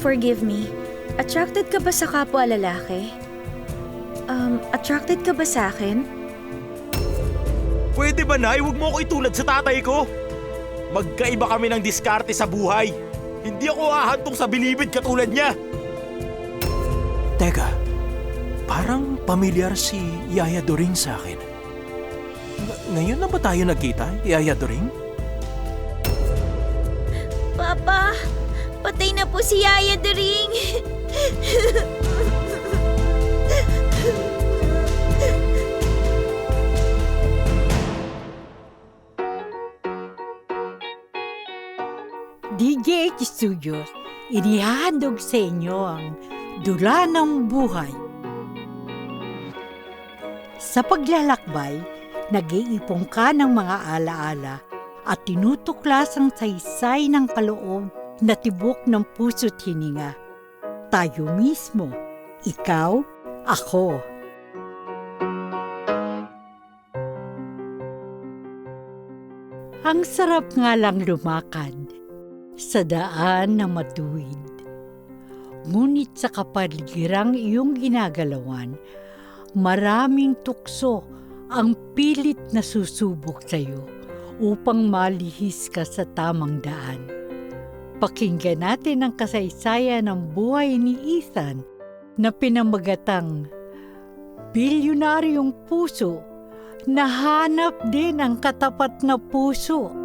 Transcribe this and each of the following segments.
forgive me. Attracted ka ba sa kapwa lalaki? Attracted ka ba sa akin? Pwede ba, Nay? Huwag mo ako itulad sa tatay ko. Magkaiba kami ng diskarte sa buhay. Hindi ako ahantong sa bilibid katulad niya. Teka, parang pamilyar si Yaya Doring sa akin. Ngayon na ba tayo nagkita, Yaya Doring? Papa, patay na po si Yaya Doring. DGH Studios, inihahandog sa inyo ang Dula ng Buhay. Sa paglalakbay, nag-iipon ka ng mga alaala at tinutuklas ang saysay ng kaloob na tibok ng puso't hininga. Tayo mismo, ikaw, ako. Ang sarap nga lang lumakad sa daan na matuwid. Ngunit sa kapaligirang iyong ginagalawan, maraming tukso ang pilit na susubok sa iyo upang malihis ka sa tamang daan. Pakinggan natin ang kasaysayan ng buhay ni Ethan na pinamagatang Bilyonaryong Puso, nahanap din ang katapat na puso.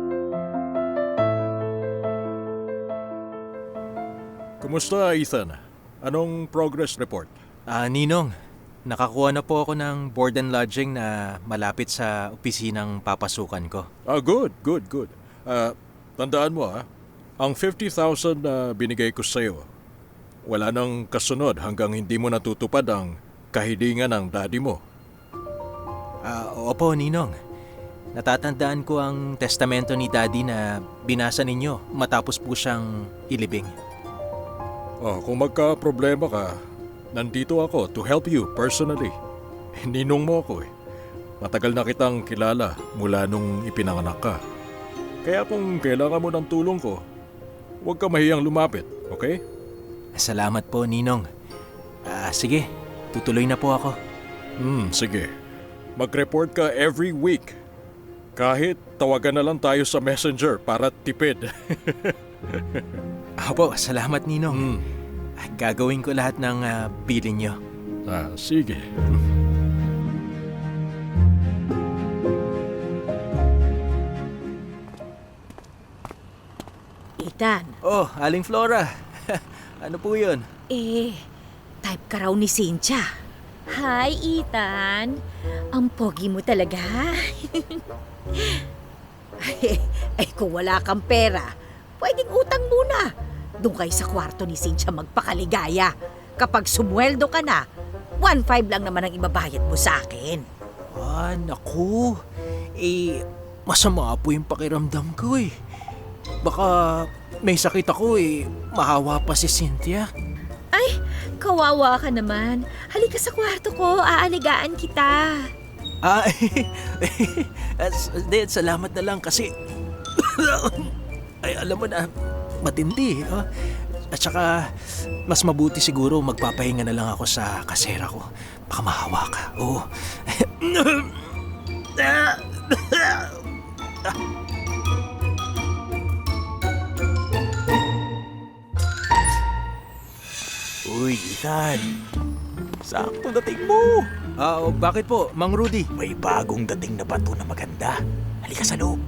Kumusta, Ethan? Anong progress report? Ninong, nakakuha na po ako ng board and lodging na malapit sa opisinang papasukan ko. Good. Tandaan mo, ang 50,000 na binigay ko sa'yo, wala nang kasunod hanggang hindi mo natutupad ang kahilingan ng daddy mo. Opo, Ninong. Natatandaan ko ang testamento ni Daddy na binasa ninyo matapos po siyang ilibing. Kung magka-problema ka, nandito ako to help you personally. Ninong mo ako eh. Matagal na kitang kilala mula nung ipinanganak ka. Kaya kung kailangan mo ng tulong ko, huwag ka mahiyang lumapit, okay? Salamat po, Ninong. Sige, tutuloy na po ako. Sige. Mag-report ka every week. Kahit tawagan na lang tayo sa messenger para tipid. Opo, salamat, Ninong. Gagawin ko lahat ng bilin nyo. Sige. Ethan, Oh, Aling Flora. Ano po yun? type ka raw ni Cynthia. Hi, Ethan. Ang pogi mo talaga. Kung wala kang pera, pwedeng utang muna. Doon kayo sa kwarto ni Cynthia magpakaligaya. Kapag sumweldo ka na, 1,500 lang naman ang ibabayad mo sa akin. Naku. Masama po yung pakiramdam ko eh. Baka may sakit ako eh. Mahawa pa si Cynthia. Ay, kawawa ka naman. Halika sa kwarto ko, aaligaan kita. Salamat na lang kasi alam mo na, matindi. At saka, mas mabuti siguro magpapahinga na lang ako sa kasera ko. Baka mahawa ka. Oo. Uy, Ethan. Sakto dating mo. Bakit po, Mang Rudy? May bagong dating na bato na maganda. Halika sa loob.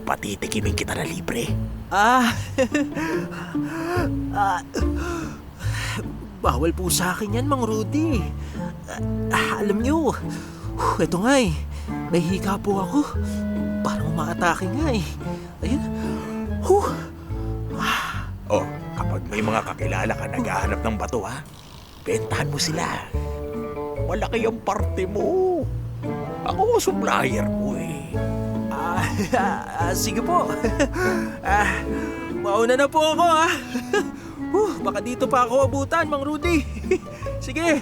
Patitikimin kita na libre. Bawal po sa akin yan, Mang Rudy. Alam niyo, eto nga eh. Nahihika po ako. Parang umaatake nga eh. Ayun. Kapag may mga kakilala ka naghahanap ng bato, bentahan mo sila. Malaki ang parte mo. Ako ang supplier mo eh. Sige po. Mauna na po ako baka dito pa ako abutan, Mang Rudy. Sige.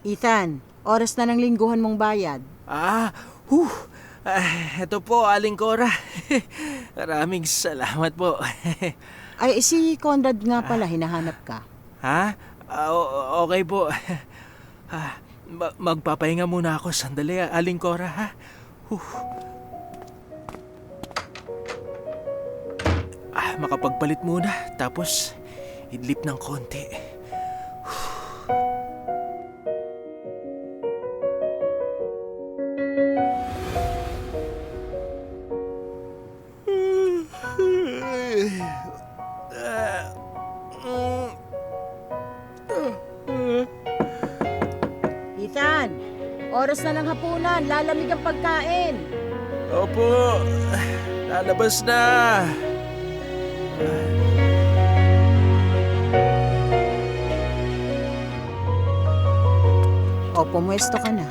Ethan, Oras na ng lingguhan mong bayad. Ito po, Aling Cora. Maraming salamat po. Ay, si Conrad nga pala, hinahanap ka. Ha? Okay po. Magpapahinga muna ako sandali, Aling Cora, ha? Makapagpalit muna, tapos idlip ng konti. Ethan, oras na ng hapunan. Lalamig ang pagkain. Opo, lalabas na. O, pumuesto ka na.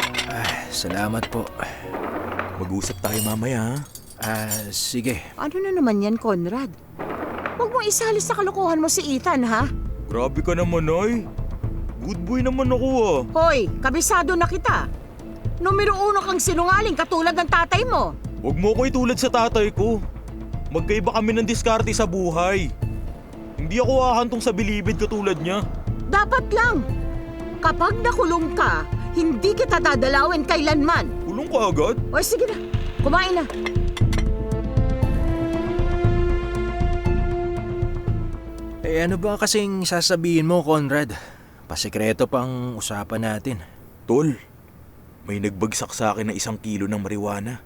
Salamat po. Mag-usap tayo mamaya, ha? Sige. Ano na naman yan, Conrad? Huwag mong isali sa kalokohan mo si Ethan, ha? Grabe ka naman, ay. Good boy naman ako, ah. Hoy, kabisado na kita. Numero 1 kang sinungaling katulad ng tatay mo. Huwag mo ko itulad sa tatay ko. Magkaiba kami ng diskarte sa buhay. Hindi ako ahantong sa bilibid katulad niya. Dapat lang. Kapag nakulong ka, hindi kita dadalawin kailanman. Kulong ka agad? O sige na, kumain na. Ano ba kasing sasabihin mo, Conrad? Pasikreto pang usapan natin. Tol, may nagbagsak sa akin ng 1 kilo ng marijuana.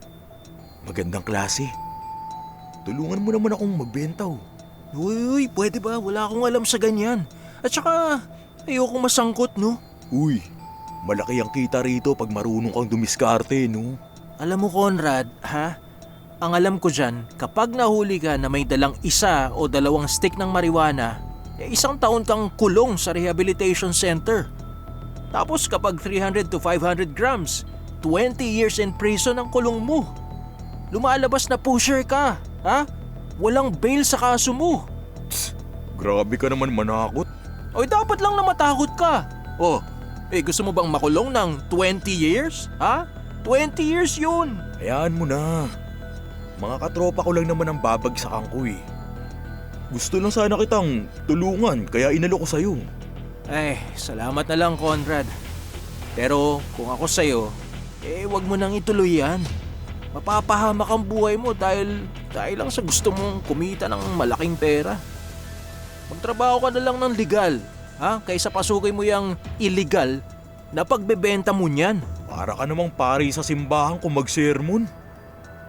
Magandang klase. Tulungan mo naman akong magbenta, oh. Uy, pwede ba? Wala akong alam sa ganyan. At saka, ayokong masangkot, no? Uy, malaki ang kita rito pag marunong kang dumiskarte, no? Alam mo, Conrad, ha? Ang alam ko dyan, kapag nahuli ka na may dalang 1 o 2 stick ng marijuana, 1 taon kang kulong sa rehabilitation center. Tapos kapag 300 to 500 grams, 20 years in prison ang kulong mo. Lumalabas na pusher ka, ha? Walang bail sa kaso mo. Grabe ka naman manakot. O dapat lang na matakot ka. Gusto mo bang makulong ng 20 years? Ha? 20 years yun. Hayaan mo na. Mga katropa ko lang naman ang babagsakan ko, eh. Gusto lang sana kitang tulungan kaya inalo ko sa'yo. Salamat na lang, Conrad. Pero kung ako sa'yo, wag mo nang ituloy yan. Mapapahamak ang buhay mo dahil lang sa gusto mong kumita ng malaking pera. Magtrabaho ka na lang ng legal, ha? Kaysa pasukin mo yung illegal na pagbebenta mo niyan. Para ka namang pari sa simbahan kung mag-sermon.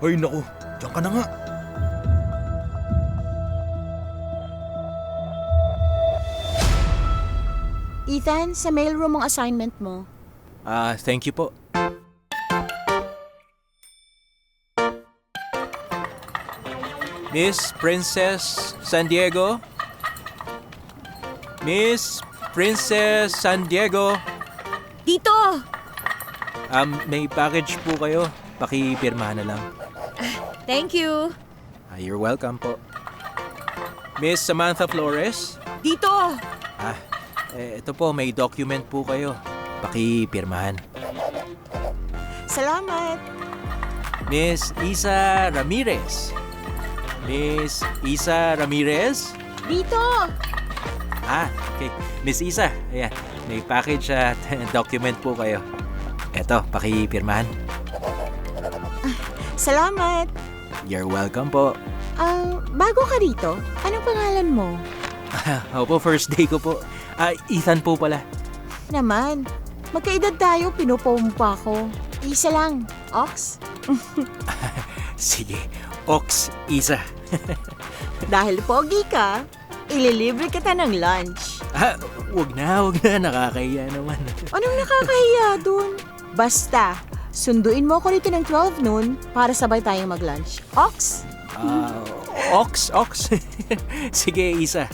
Ay naku, diyan ka na nga. Ethan, sa mailroom ang assignment mo. Thank you po. Miss Princess San Diego? Miss Princess San Diego? Dito! May package po kayo. Pakipirma na lang. Thank you. You're welcome po. Miss Samantha Flores? Dito! Ito po, may document po kayo. Pakipirmahan. Salamat. Miss Isa Ramirez? Miss Isa Ramirez? Dito! Okay. Miss Isa, ayan. May package at document po kayo. Eto, pakipirmahan. Salamat. You're welcome po. Bago ka dito, anong pangalan mo? Opo, first day ko po. Ethan po pala. Naman, magkaedad tayo, pinupumpa ko. Isa lang, Ox. Sige, Ox Isa. Dahil pogi ka, ililibre kita ng lunch. Wag na, nakakahiya naman. Anong nakakahiya dun? Basta, sunduin mo ako rito ng 12 noon para sabay tayong mag-lunch. Ox? Ox. Sige, Isa.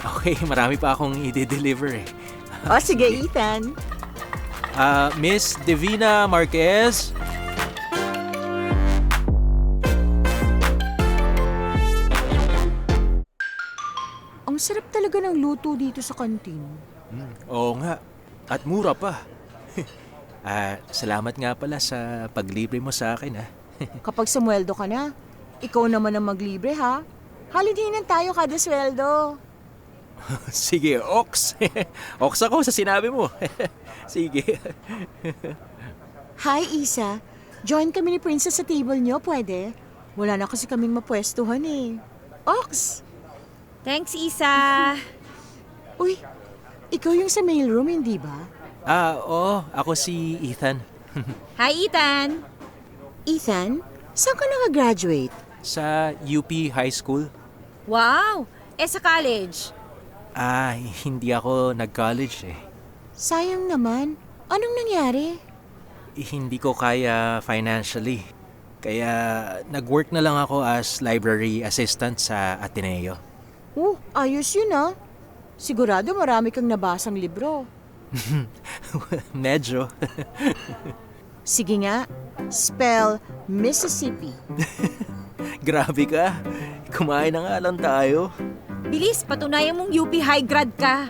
Okay, marami pa akong i-deliver eh. O sige, Ethan. Miss Divina Marquez? Ang sarap talaga ng luto dito sa kantin. Oo nga. At mura pa. Salamat nga pala sa paglibre mo sa akin, ha? Kapag sumweldo ka na, ikaw naman ang maglibre ha. Halidinan tayo kada sweldo. Sige, Ox. Ox ako sa sinabi mo. Sige. Hi, Isa. Join kami ni Princess sa table niyo, pwede? Wala na kasi kaming mapwestuhan eh. Ox! Thanks, Isa. Uy, ikaw yung sa mailroom, hindi ba? Oo. Ako si Ethan. Hi, Ethan. Ethan, saan ka nakagraduate? Sa UP High School. Wow! Sa college. Hindi ako nag-college eh. Sayang naman. Anong nangyari? Hindi ko kaya financially. Kaya nag-work na lang ako as library assistant sa Ateneo. Ayos yun ah. Sigurado marami kang nabasang libro. Medyo. Sige nga, spell Mississippi. Grabe ka. Kumain na nga lang tayo. Bilis, patunayan mong UP high grad ka.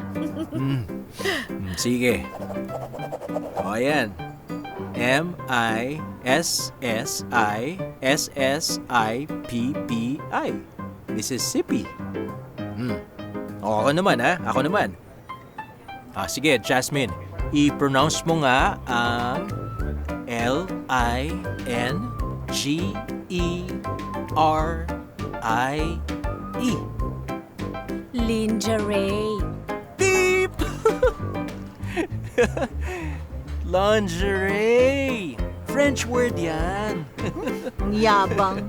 Sige. O yan. Mississippi. Mississippi. Ako naman ha. Ako naman. Sige, Jasmine. I-pronounce mo nga ang Lingerie. Lingerie. Beep! Lingerie. French word yan. Ang yabang.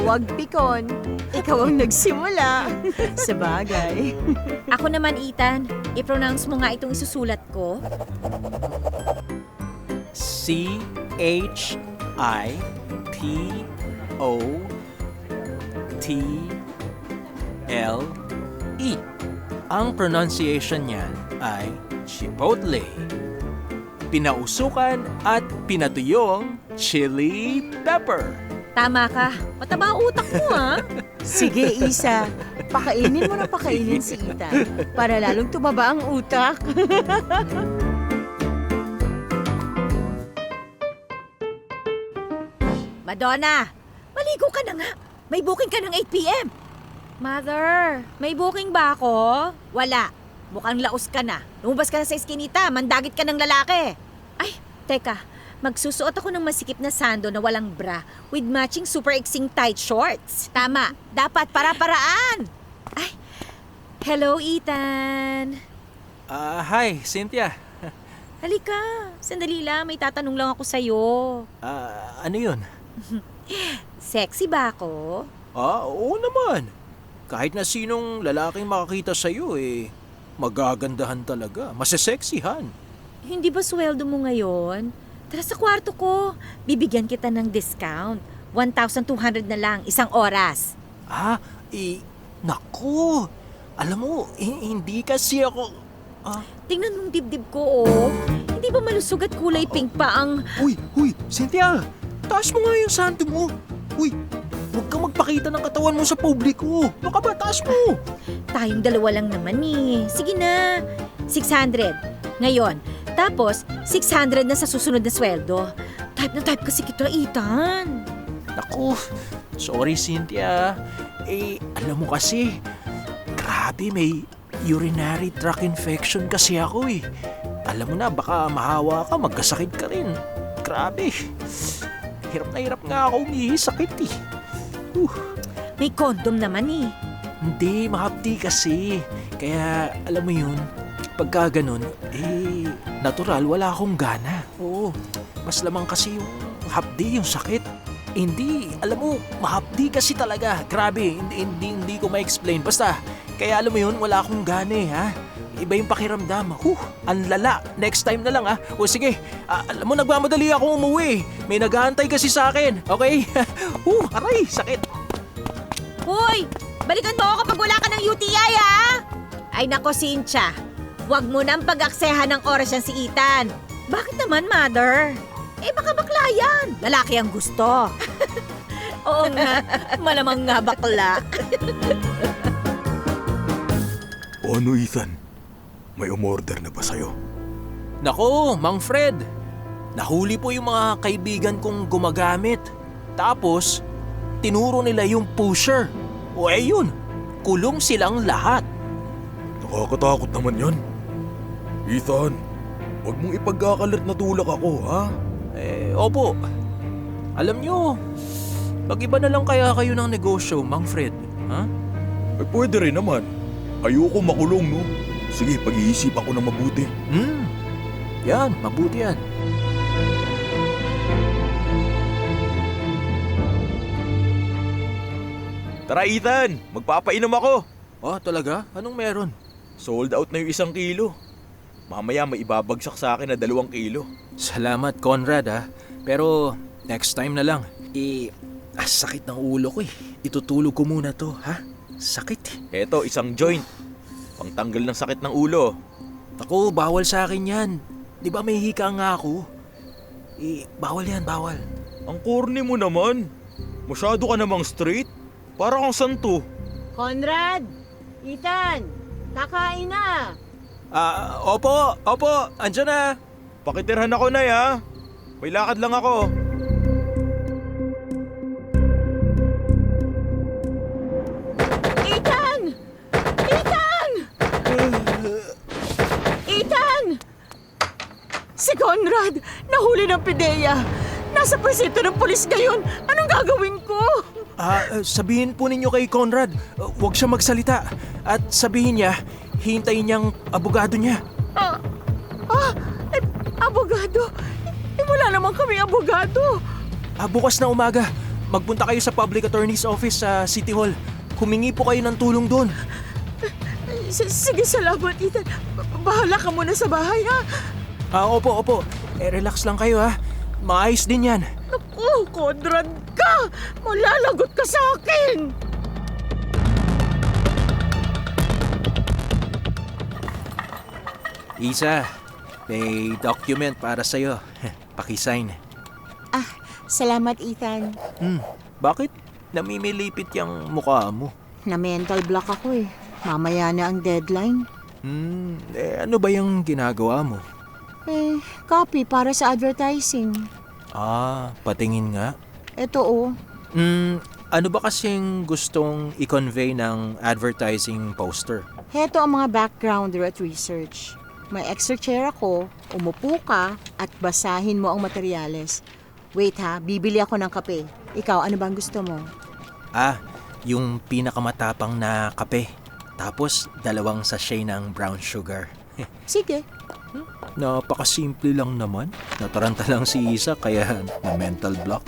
Wag pikon. Ikaw ang nagsimula. Sa bagay. Ako naman, Ethan. I-pronounce mo nga itong isusulat ko. Chipottle. Ang pronunciation niyan ay Chipotle. Pinausukan at pinatuyong chili pepper. Tama ka. Mataba ang utak mo, ha? Sige, Isa. Pakainin mo na pakainin si Ethan para lalong tumaba ang utak. Madonna, maligo ka na nga. May booking ka ng 8 p.m. Mother, may booking ba ako? Wala. Mukhang laos ka na. Lumabas ka na sa eskinita, mandagit ka ng lalaki. Ay, teka. Magsusuot ako ng masikip na sando na walang bra with matching super exing tight shorts. Tama, dapat para-paraan. Ay, hello Ethan. Hi, Cynthia. Halika, sandali lang, may tatanong lang ako sa'yo. Ano yun? Sexy ba ako? Oo naman. Kahit na sinong lalaking makakita sa'yo magagandahan talaga. Maseseksihan. Hindi ba sweldo mo ngayon? Tara sa kwarto ko. Bibigyan kita ng discount. 1,200 na lang, isang oras. Naku! Alam mo, hindi kasi ako... Tingnan mong dibdib ko, oh. Hindi ba malusog at kulay pink pa ang... Huy, Cynthia! Taas mo nga yung santo mo. Huy, huwag kang magpakita ng katawan mo sa publiko. Baka ba, taas mo? Tayong dalawa lang naman eh. Sige na. 600. Ngayon. Tapos, 600 na sa susunod na sweldo. Type na type kasi kita, Ethan. Naku, sorry Cynthia. Alam mo kasi, grabe may urinary tract infection kasi ako eh. Alam mo na, baka mahawa ka, magkasakit ka rin. Grabe. Hirap na hirap nga ako umihi, sakit eh. May condom naman eh. Hindi, mahapdi kasi. Kaya, alam mo yun, pagka ganun, natural, wala akong gana. Oo, mas lamang kasi yung hapdi, yung sakit. Hindi, alam mo, mahapdi kasi talaga. Grabe, hindi ko ma-explain. Basta, kaya alam mo yun, wala akong gana ha. Iba yung pakiramdam. Ang lala. Next time na lang ha. O sige, alam mo, nagmamadali akong umuwi. May nag-aantay kasi sa akin. Okay? Aray, sakit. Hoy! Balikan mo ako kapag wala ka ng UTI, ha? Ay nako, Cynthia. Huwag mo nang pag-aksehan ng oras yan si Ethan. Bakit naman, Mother? Baka bakla yan. Lalaki ang gusto. Oo nga, malamang nga bakla. O ano, Ethan? May umorder na ba sa'yo? Nako, Mang Fred. Nahuli po yung mga kaibigan kong gumagamit. Tapos, tinuro nila yung pusher. O yun, kulong silang lahat. Nakakatakot naman yan. Ethan, huwag mong ipagkakalat na tulak ako, ha? Opo. Alam nyo, pag-iba na lang kaya kayo ng negosyo, Mang Fred. Ha? Pwede rin naman. Ayoko makulong, no? Sige, pag-iisip ako na mabuti. Yan, mabuti yan. Tara, Ethan! Magpapainom ako! Oh, talaga? Anong meron? Sold out na yung 1 kilo. Mamaya may ibabagsak sa akin na 2 kilo. Salamat, Conrad, ha? Pero, next time na lang. Sakit ng ulo ko eh. Itutulog ko muna to, ha? Sakit. Eto, 1 joint. Pangtanggal ng sakit ng ulo. Ako, bawal sa akin yan. Di ba may hika nga ako? Bawal yan, bawal. Ang corny mo naman. Masyado ka namang straight. Para kang santo. Conrad! Ethan! Kakain na! Opo, andyan na. Pakitirhan ako na, ha? May lakad lang ako. Ethan! Ethan! Ethan! Si Conrad! Nahuli ng PIDEA! Nasa presinto ng pulis ngayon! Anong gagawin ko? Sabihin po ninyo kay Conrad, huwag siya magsalita. At sabihin niya, hintayin niyang abogado niya. Abogado? Wala naman kami abogado. Bukas na umaga, magpunta kayo sa Public Attorney's Office sa City Hall. Humingi po kayo ng tulong doon. Sige, salamat, Ethan. Bahala ka muna sa bahay, ha? Opo. Relax lang kayo, ha. Maayos din yan. Naku, Conrad ka! Malalagot ka sa akin! Isa, may document para sa'yo. Pakisign. Salamat, Ethan. Bakit namimilipit yung mukha mo? Na-mental block ako eh. Mamaya na ang deadline. Ano ba yung ginagawa mo? Copy para sa advertising. Patingin nga. Ito oh. Ano ba kasing gustong i-convey ng advertising poster? Heto ang mga backgrounder at research. May extra chair ako, umupo ka, at basahin mo ang materyales. Wait ha, bibili ako ng kape. Ikaw, ano bang gusto mo? Yung pinakamatapang na kape. Tapos 2 sachet ng brown sugar. Sige. Napakasimple lang naman. Nataranta lang si Isa kaya na mental block.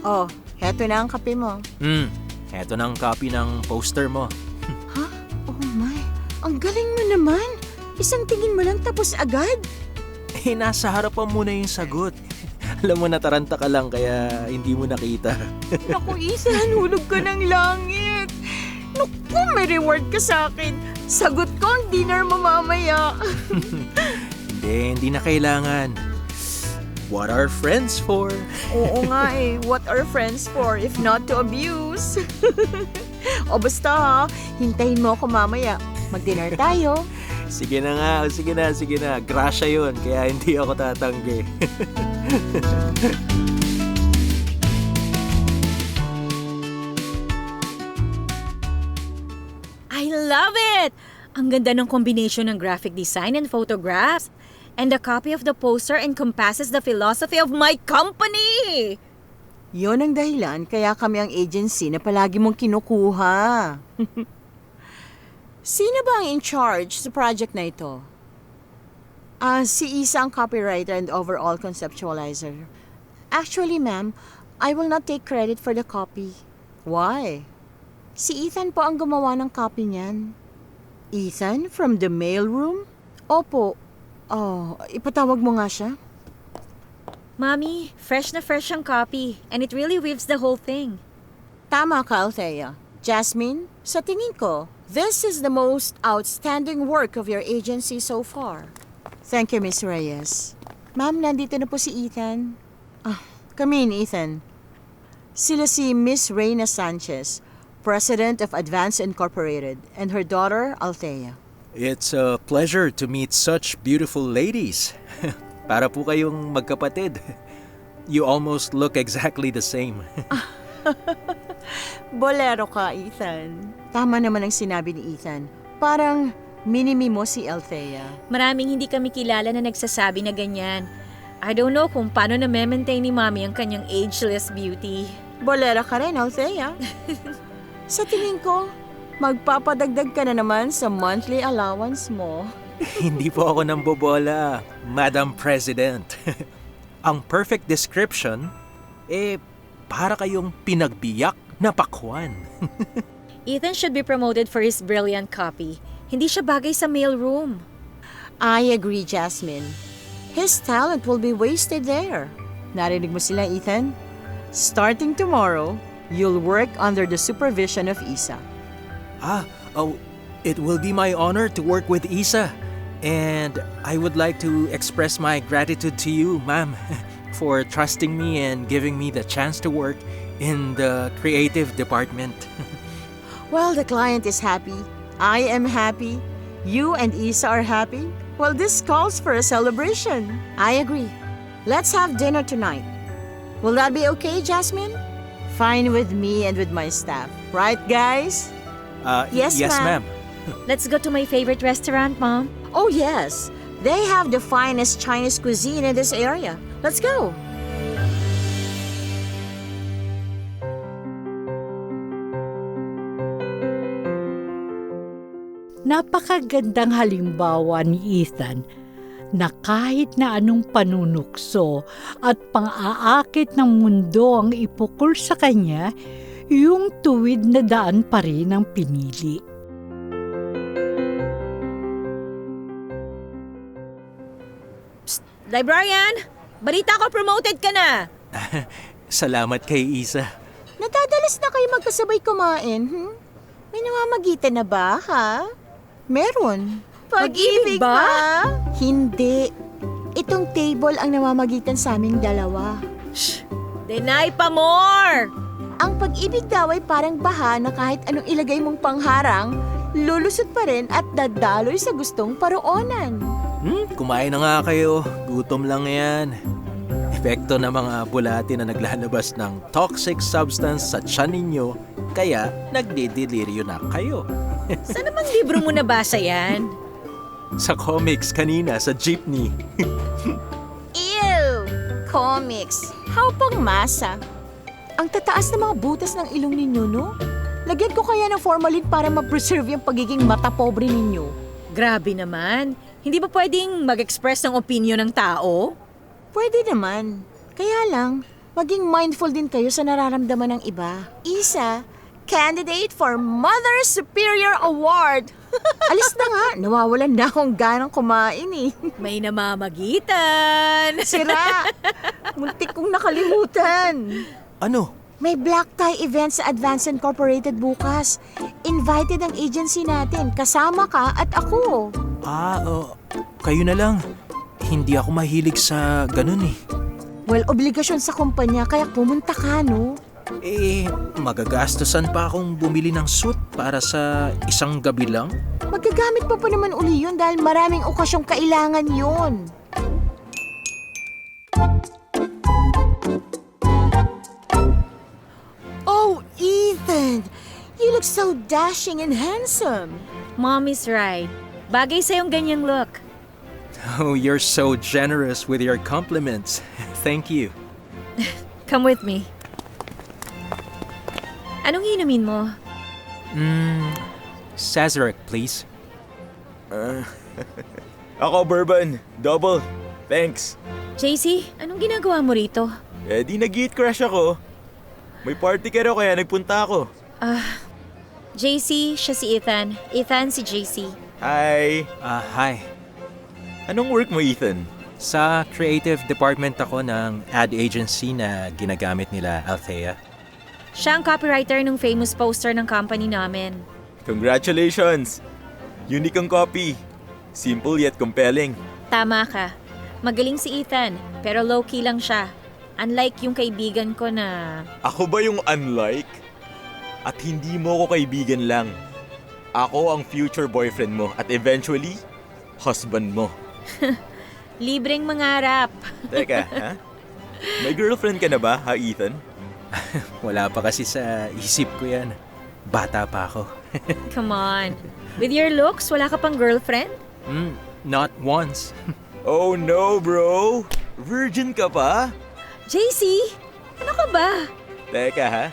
Oh, heto na ang kape mo. Eto na ang copy ng poster mo. Oh my, ang galing mo naman. Isang tingin mo lang tapos agad. Nasa harapan mo na yung sagot. Alam mo, nataranta ka lang kaya hindi mo nakita. Naku, Isa, hulog ka ng langit. Naku, may reward ka sa akin. Sagot ko ang dinner mo mamaya. Hindi na kailangan. What are friends for? Oo nga eh, what are friends for if not to abuse? O basta ha, hintayin mo ako mamaya. Mag-dinner tayo. Sige na nga, sige na. Grasya yun, kaya hindi ako tatanggi. I love it! Ang ganda ng combination ng graphic design and photographs. And the copy of the poster encompasses the philosophy of my company! Yon ang dahilan kaya kami ang agency na palagi mong kinukuha. Sino ba ang in charge sa project na ito? Si Isa ang copywriter and overall conceptualizer. Actually, ma'am, I will not take credit for the copy. Why? Si Ethan po ang gumawa ng copy niyan. Ethan from the mailroom? Opo. Ipatawag mo nga siya. Mommy, fresh na fresh ang copy. And it really weaves the whole thing. Tama ka, Althea. Jasmine, sa tingin ko, this is the most outstanding work of your agency so far. Thank you, Miss Reyes. Ma'am, nandito na po si Ethan. Come in, Ethan. Sila si Miss Reyna Sanchez, President of Advance Incorporated, and her daughter, Althea. It's a pleasure to meet such beautiful ladies. Para po kayong magkapatid. You almost look exactly the same. Bolero ka, Ethan. Tama naman ang sinabi ni Ethan. Parang minimi mo si Althea. Maraming hindi kami kilala na nagsasabi na ganyan. I don't know kung paano na-maintain ni Mommy ang kanyang ageless beauty. Bolero ka rin, Althea. Sa tingin ko, magpapadagdag ka na naman sa monthly allowance mo. Hindi po ako nambobola, Madam President. Ang perfect description, para kayong pinagbiyak na pakwan. Ethan should be promoted for his brilliant copy. Hindi siya bagay sa mailroom. I agree, Jasmine. His talent will be wasted there. Narinig mo sila, Ethan? Starting tomorrow, you'll work under the supervision of Isa. It will be my honor to work with Isa. And I would like to express my gratitude to you, ma'am, for trusting me and giving me the chance to work in the creative department. Well, the client is happy. I am happy. You and Isa are happy. Well, this calls for a celebration. I agree. Let's have dinner tonight. Will that be okay, Jasmine? Fine with me and with my staff. Right, guys? Yes, yes, ma'am. ma'am. Let's go to my favorite restaurant, Mom. Oh, yes. They have the finest Chinese cuisine in this area. Let's go. Napakagandang halimbawa ni Ethan na kahit na anong panunukso at pang-aakit ng mundo ang ipukol sa kanya, yung tuwid na daan pa rin ang pinili. Librarian, balita ko promoted ka na. Salamat kay Isa. Nadadalas na kayo magkasabay kumain, May namamagitan na ba, ha? Meron. Pag-ibig ba? Hindi. Itong table ang namamagitan sa aming dalawa. Deny pa more! Ang pag-ibig daw ay parang baha na kahit anong ilagay mong pangharang, lulusot pa rin at dadaloy sa gustong paroonan. Kumain na nga kayo. Gutom lang yan. Epekto ng mga bulati na naglalabas ng toxic substance sa tiyan ninyo, kaya nagdideliryo na kayo. Saan namang libro mo nabasa yan? Sa comics kanina, sa jeepney. Ew! Comics. How pang masa? Ang tataas ng mga butas ng ilong ninyo, no? Lagyan ko kaya ng formalin para ma-preserve yung pagiging mata-pobre ninyo. Grabe naman. Hindi ba pwedeng mag-express ng opinion ng tao? Pwede naman. Kaya lang, maging mindful din kayo sa nararamdaman ng iba. Isa, candidate for Mother Superior Award. Alis na nga, nawawalan na akong ganang kumain eh. May namamagitan. Sira! Muntik kong nakalimutan. Ano? May black tie event sa Advance Incorporated bukas. Invited ang agency natin. Kasama ka at ako. Kayo na lang. Hindi ako mahilig sa ganun eh. Well, obligasyon sa kumpanya kaya pumunta ka, no? Magagastosan pa akong bumili ng suit para sa isang gabi lang? Magagamit mo pa naman uli yun dahil maraming okasyong kailangan yun. Oh, Ethan! You look so dashing and handsome. Mom is right. Bagay sa'yong ganyang look. Oh, you're so generous with your compliments. Thank you. Come with me. Anong inumin mo? Sazerac, please. Ako, bourbon. Double. Thanks. JC, anong ginagawa mo rito? Di nag-eat crush ako. May party ka raw kaya nagpunta ako. JC, siya si Ethan. Ethan si JC. Hi. Hi. Anong work mo, Ethan? Sa creative department ako ng ad agency na ginagamit nila, Althea. Siya ang copywriter ng famous poster ng company namin. Congratulations! Unique ang copy. Simple yet compelling. Tama ka. Magaling si Ethan, pero low-key lang siya. Unlike yung kaibigan ko na... Ako ba yung unlike? At hindi mo ko kaibigan lang. Ako ang future boyfriend mo at eventually, husband mo. Libreng mangarap. Teka, ha? May girlfriend ka na ba, ha, Ethan? Wala pa kasi sa isip ko yan. Bata pa ako. Come on. With your looks, wala ka pang girlfriend? Not once. Oh no, bro! Virgin ka pa? JC, ano ka ba? Teka, ha?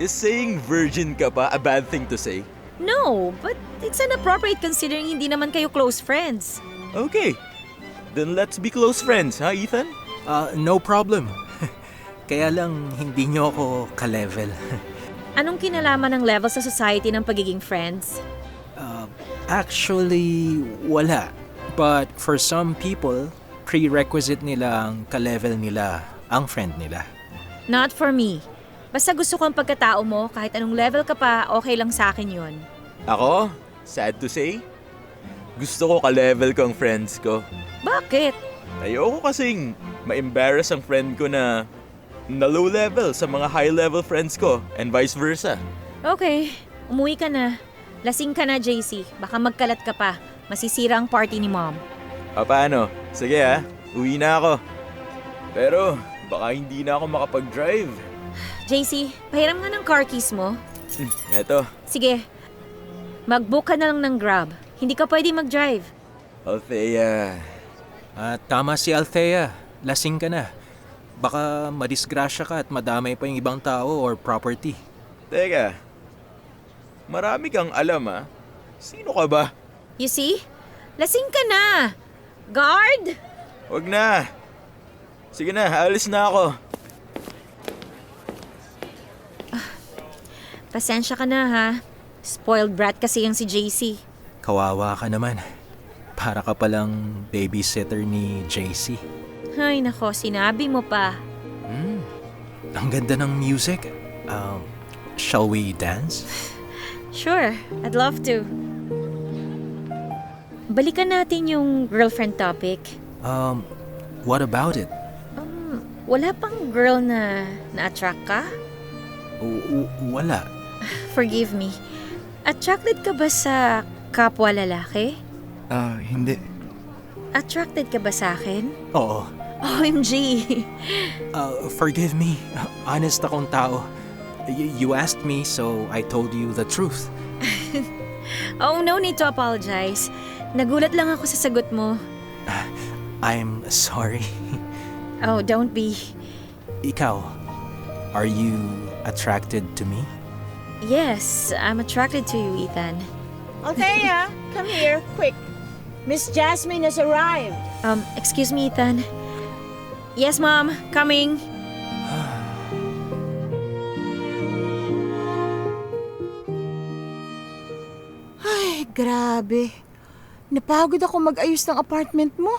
Is saying virgin ka pa a bad thing to say? No, but it's inappropriate considering hindi naman kayo close friends. Okay. Then let's be close friends, ha, Ethan? No problem. Kaya lang hindi nyo ako ka-level. Anong kinalaman ng level sa society ng pagiging friends? Actually, wala. But for some people, prerequisite nila ang ka-level nila, ang friend nila. Not for me. Basta gusto ko ang pagkatao mo, kahit anong level ka pa, okay lang sa akin yun. Ako? Sad to say? Gusto ko ka-level ko ang friends ko. Bakit? Ayoko kasing ma-embarrass ang friend ko na low level sa mga high level friends ko and vice versa. Okay, umuwi ka na. Lasing ka na, JC. Baka magkalat ka pa. Masisira ang party ni Mom. Paano? Sige ha, uwi na ako. Pero baka hindi na ako makapag-drive. JC, pahiram nga ng car keys mo. Eto, Sige, mag-book ka na lang ng Grab. Hindi ka pwede mag-drive. Althea. At tama si Althea, lasing ka na. Baka madisgrasya ka at madamay pa yung ibang tao or property. Teka, marami kang alam ha. Sino ka ba? You see? Lasing ka na. Guard! Wag na. Sige na, alis na ako. Pasensya ka na ha. Spoiled brat kasi yung si JC. Kawawa ka naman. Para ka palang babysitter ni JC. Ay nako, sinabi mo pa. Ang ganda ng music. Shall we dance? Sure, I'd love to. Balikan natin yung girlfriend topic. What about it? Wala pang girl na na-attract ka? Wala. Forgive me. Attracted ka ba sa kapwa lalaki? Hindi. Attracted ka ba sa akin? Oo. OMG! Forgive me. Honest akong tao. You asked me, so I told you the truth. Oh, no need to apologize. Nagulat lang ako sa sagot mo. I'm sorry. Oh, don't be. Ikaw, are you attracted to me? Yes, I'm attracted to you, Ethan. Althea, come here, quick. Miss Jasmine has arrived. Excuse me, Ethan. Yes, Mom. Coming. Ay, grabe. Napagod ako mag-ayos ng apartment mo.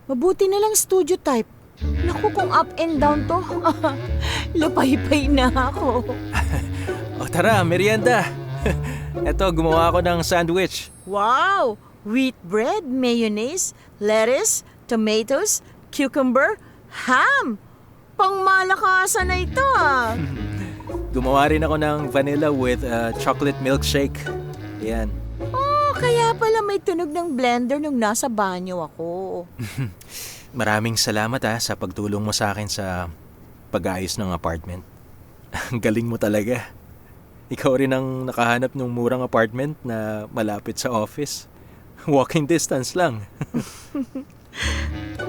Mabuti na lang studio type. Naku, kung up and down to, lapay-pay na ako. O tara, merienda. Eto, gumawa ako ng sandwich. Wow! Wheat bread, mayonnaise, lettuce, tomatoes, cucumber, ham! Pangmalakasan na ito ah! Gumawa rin ako ng vanilla with chocolate milkshake. Yan. Oh, kaya pala may tunog ng blender nung nasa banyo ako. Maraming salamat sa pagtulong mo sa akin sa pag-aayos ng apartment. Ang galing mo talaga. Ikaw rin ang nakahanap ng murang apartment na malapit sa office. Walking distance lang.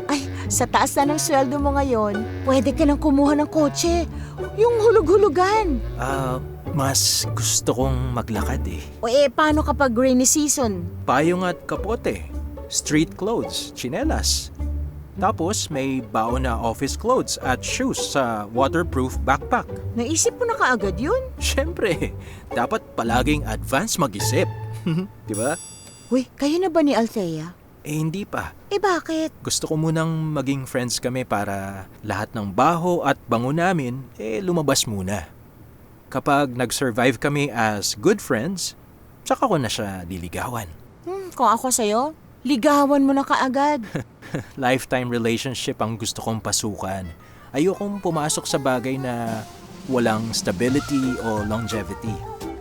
Ay, sa taas na ng sweldo mo ngayon, pwede ka nang kumuha ng kotse. Yung hulug-hulugan. Mas gusto kong maglakad eh. O paano kapag rainy season? Payong at kapote, street clothes, tsinelas. Tapos may baon na office clothes at shoes sa waterproof backpack. Naisip mo na kaagad yun? Siyempre, dapat palaging advance mag-isip. Di ba? Uy, kayo na ba ni Althea? Hindi pa. Bakit? Gusto ko munang maging friends kami para lahat ng baho at bango namin lumabas muna. Kapag nag-survive kami as good friends, tsaka ko na siya liligawan. Kung ako sa'yo, ligawan mo na kaagad. Lifetime relationship ang gusto kong pasukan. Ayokong pumasok sa bagay na walang stability o longevity.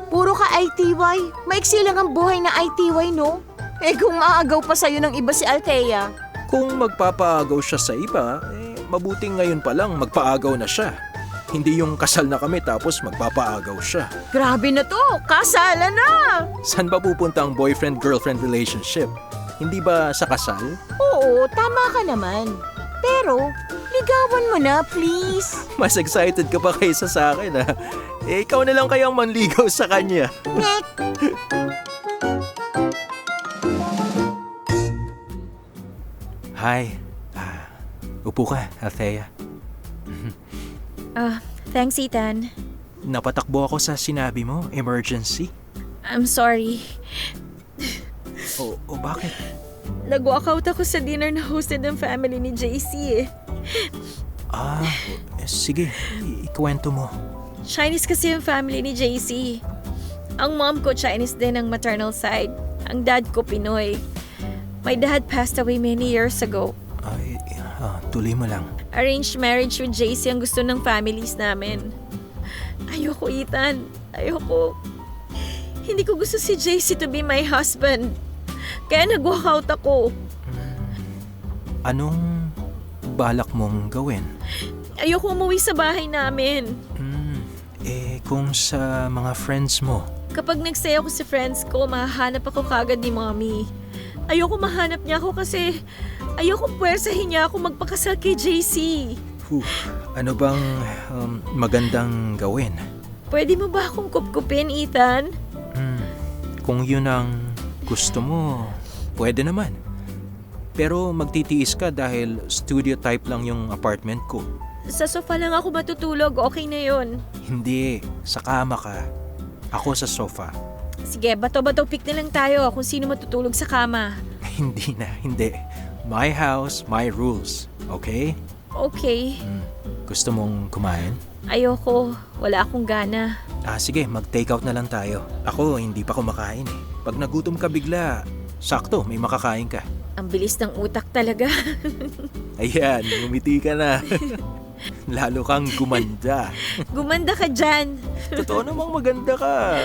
Puro ka ITY. Maiksi lang ang buhay na ITY, no? Eh kung maagaw pa sa'yo ng iba si Althea. Kung magpapaagaw siya sa iba, mabuting ngayon pa lang magpaagaw na siya. Hindi yung kasal na kami tapos magpapaagaw siya. Grabe na to! Kasala na! Saan ba pupunta ang boyfriend-girlfriend relationship? Hindi ba sa kasal? Oo, tama ka naman. Pero, ligawan mo na, please. Mas excited ka pa kaysa sa akin ha. Ikaw na lang kayang manligaw sa kanya. Nick! Hi. Upo ka, Althea. Thanks, Ethan. Napatakbo ako sa sinabi mo, emergency. I'm sorry. O bakit? Nag-walkout ako sa dinner na hosted ng family ni JC eh. Sige, ikwento mo. Chinese kasi yung family ni JC. Ang mom ko Chinese din ang maternal side. Ang dad ko Pinoy. My dad passed away many years ago. Tuloy mo lang. Arranged marriage with JC ang gusto ng families namin. Ayoko, Ethan. Ayoko. Hindi ko gusto si JC to be my husband. Kaya nag-walkout ako. Anong balak mong gawin? Ayoko umuwi sa bahay namin. Kung sa mga friends mo, Kapag nagsaya ako sa friends ko, mahahanap ako kagad ni Mommy. Ayoko mahanap niya ako kasi ayoko puwersahin niya ako magpakasal kay JC. ano bang magandang gawin? Pwede mo ba akong kupkupin, Ethan? Kung yun ang gusto mo, pwede naman. Pero magtitiis ka dahil studio type lang yung apartment ko. Sa sofa lang ako matutulog, okay na yon. Hindi, sa kama ka. Ako sa sofa. Sige, bato-bato pick na lang tayo kung sino matutulog sa kama. Hindi. My house, my rules. Okay? Okay. Gusto mong kumain? Ayoko. Wala akong gana. Sige, mag-take out na lang tayo. Ako, hindi pa kumakain eh. Pag nagutom ka bigla, sakto, may makakain ka. Ang bilis ng utak talaga. Ayan, ngumiti ka na. Lalo kang gumanda. Gumanda ka dyan. Totoo namang maganda ka.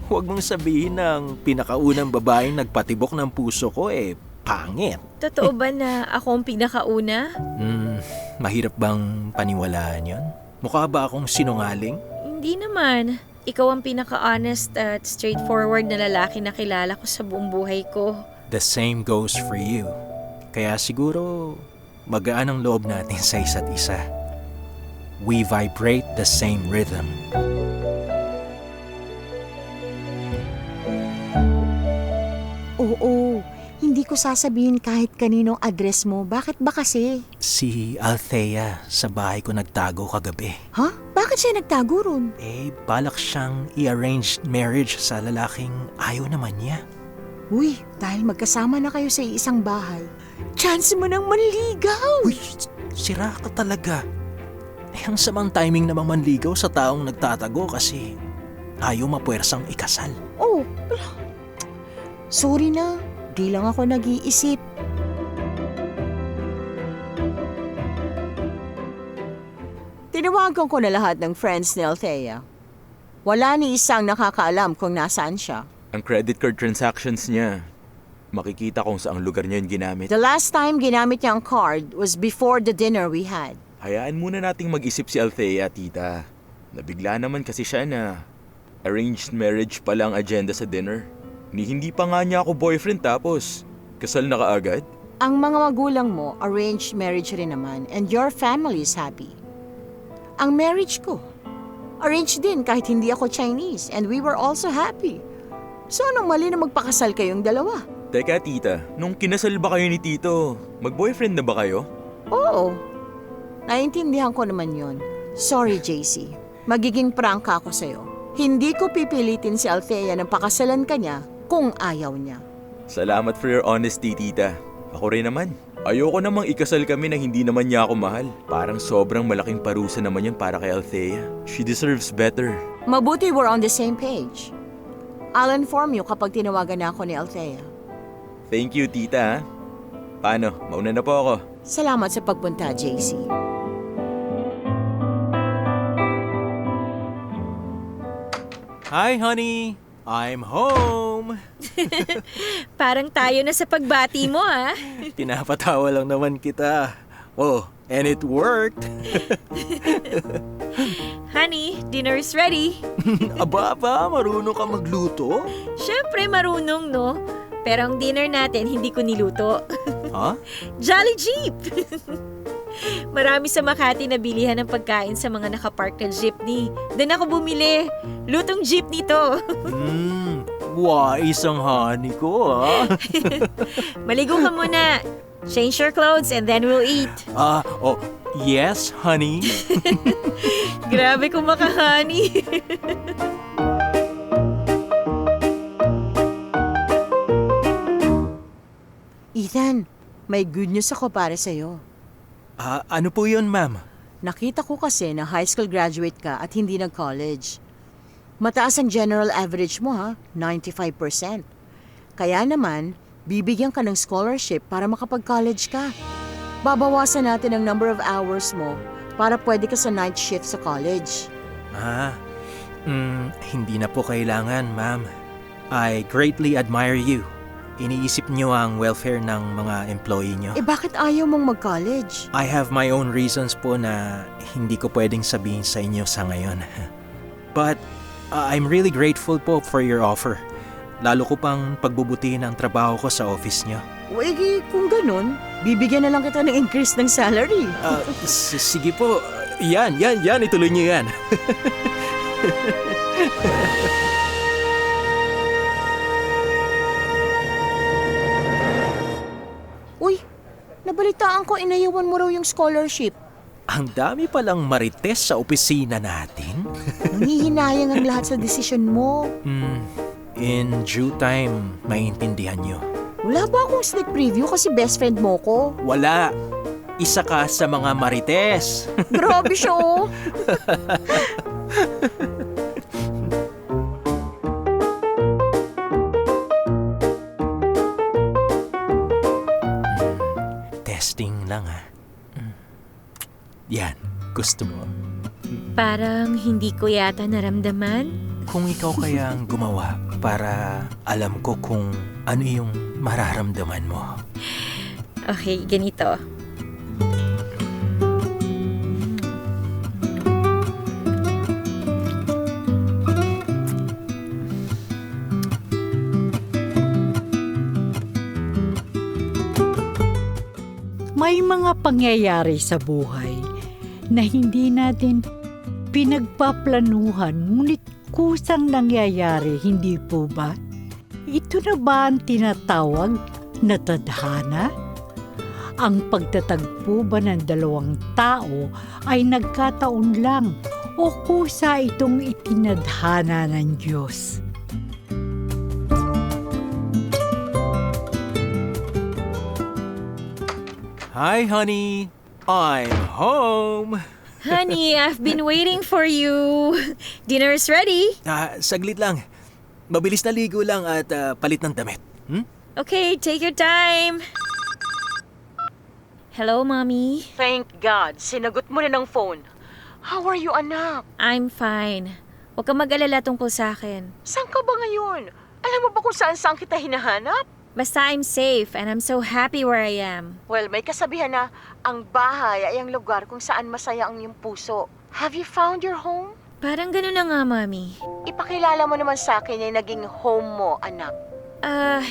Huwag mong sabihin ng pinakaunang babaeng nagpatibok ng puso ko pangit. Totoo ba na ako ang pinakauna? Mahirap bang paniwalaan yon? Mukha ba akong sinungaling? Hindi naman. Ikaw ang pinaka-honest at straightforward na lalaki na kilala ko sa buong buhay ko. The same goes for you. Kaya siguro magaan ang loob natin sa isa't isa. We vibrate the same rhythm. Oo, hindi ko sasabihin kahit kaninong address mo. Bakit ba kasi? Si Althea sa bahay ko nagtago kagabi. Ha? Bakit siya nagtago ron? Balak siyang i-arranged marriage sa lalaking ayaw naman niya. Uy, dahil magkasama na kayo sa isang bahay, chance mo nang manligaw! Uy, sira ka talaga. Ang samang timing namang manligaw sa taong nagtatago kasi ayaw mapuwersang ikasal. Oh, sorry na. Di lang ako nag-iisip. Tinawagan ko na lahat ng friends ni Althea. Wala ni isang nakakaalam kung nasaan siya. Ang credit card transactions niya, makikita kung saang lugar niya yung ginamit. The last time ginamit niya ang card was before the dinner we had. Hayaan muna nating mag-isip si Althea, tita. Nabigla naman kasi siya na arranged marriage pala ang agenda sa dinner. Hindi pa nga niya ako boyfriend tapos kasal na kaagad. Ang mga magulang mo, arranged marriage rin naman, and your family is happy. Ang marriage ko, arranged din kahit hindi ako Chinese, and we were also happy. So anong mali na magpakasal kayong dalawa? Teka, tita, nung kinasal ba kayo ni Tito, mag-boyfriend na ba kayo? Oo. Naintindihan ko naman yon. Sorry, JC. Magiging prangka ako sa'yo. Hindi ko pipilitin si Althea na pakasalan ka niya kung ayaw niya. Salamat for your honesty, tita. Ako rin naman. Ayoko namang ikasal kami na hindi naman niya ako mahal. Parang sobrang malaking parusa naman yan para kay Althea. She deserves better. Mabuti we're on the same page. I'll inform you kapag tinawagan na ako ni Althea. Thank you, tita. Paano? Mauna na po ako. Salamat sa pagpunta, JC. Hi, honey. I'm home. Parang tayo na sa pagbati mo, ah. Tinapatawa lang naman kita. Oh, and it worked. Honey, dinner is ready. Aba, marunong ka magluto? Siyempre marunong, no? Pero ang dinner natin, hindi ko niluto. Ha? Jolly Jeep! Marami sa Makati na bilihan ng pagkain sa mga nakapark na jeepney. Doon ako bumili. Lutong jeepney to. Wais ang honey ko, ha? Maligo ka muna. Change your clothes and then we'll eat. Yes, honey. Grabe kung maka-honey. Ethan, may good news ako para sa'yo. Ano po yun, ma'am? Nakita ko kasi na high school graduate ka at hindi nag-college. Mataas ang general average mo ha, 95%. Kaya naman, bibigyan ka ng scholarship para makapag-college ka. Babawasan natin ang number of hours mo para pwede ka sa night shift sa college. Hindi na po kailangan, ma'am. I greatly admire you. Iniisip niyo ang welfare ng mga employee niyo. Bakit ayaw mong mag-college? I have my own reasons po na hindi ko pwedeng sabihin sa inyo sa ngayon. But I'm really grateful po for your offer. Lalo ko pang pagbubutihin ang trabaho ko sa office niyo. Kung ganun, bibigyan na lang kita ng increase ng salary. Sige po. Yan. Ituloy niyo yan. Uy, nabalitaan ko inayawan mo raw yung scholarship. Ang dami palang marites sa opisina natin. Nangihinayang ang lahat sa desisyon mo. In due time, maintindihan niyo. Wala ba akong sneak preview kasi best friend mo ko? Wala. Isa ka sa mga marites. Grabe siya oh. Testing lang ha. Yan, gusto mo. Parang hindi ko yata naramdaman. Kung ikaw kaya ang gumawa para alam ko kung ano yung mararamdaman mo. Okay, ganito. May mga pangyayari sa buhay na hindi natin pinagpaplanuhan ngunit kusang nangyayari, hindi po ba? Ito na ba ang tinatawag na tadhana? Ang pagtatagpo ba ng dalawang tao ay nagkataon lang o kusa itong itinadhana ng Diyos? Hi, honey. I'm home. Honey, I've been waiting for you. Dinner's ready. Saglit lang. Mabilis na ligo lang at palit ng damit. Okay, take your time. Hello, Mommy. Thank God, sinagot mo na ng phone. How are you, anak? I'm fine. Huwag kang mag-alala tungkol sa akin. Saan ka ba ngayon? Alam mo ba kung saan kita hinahanap? Basta I'm safe and I'm so happy where I am. Well, may kasabihan na ang bahay ay ang lugar kung saan masaya ang iyong puso. Have you found your home? Parang ganun na nga, Mommy. Ipakilala mo naman sa akin yung naging home mo, anak.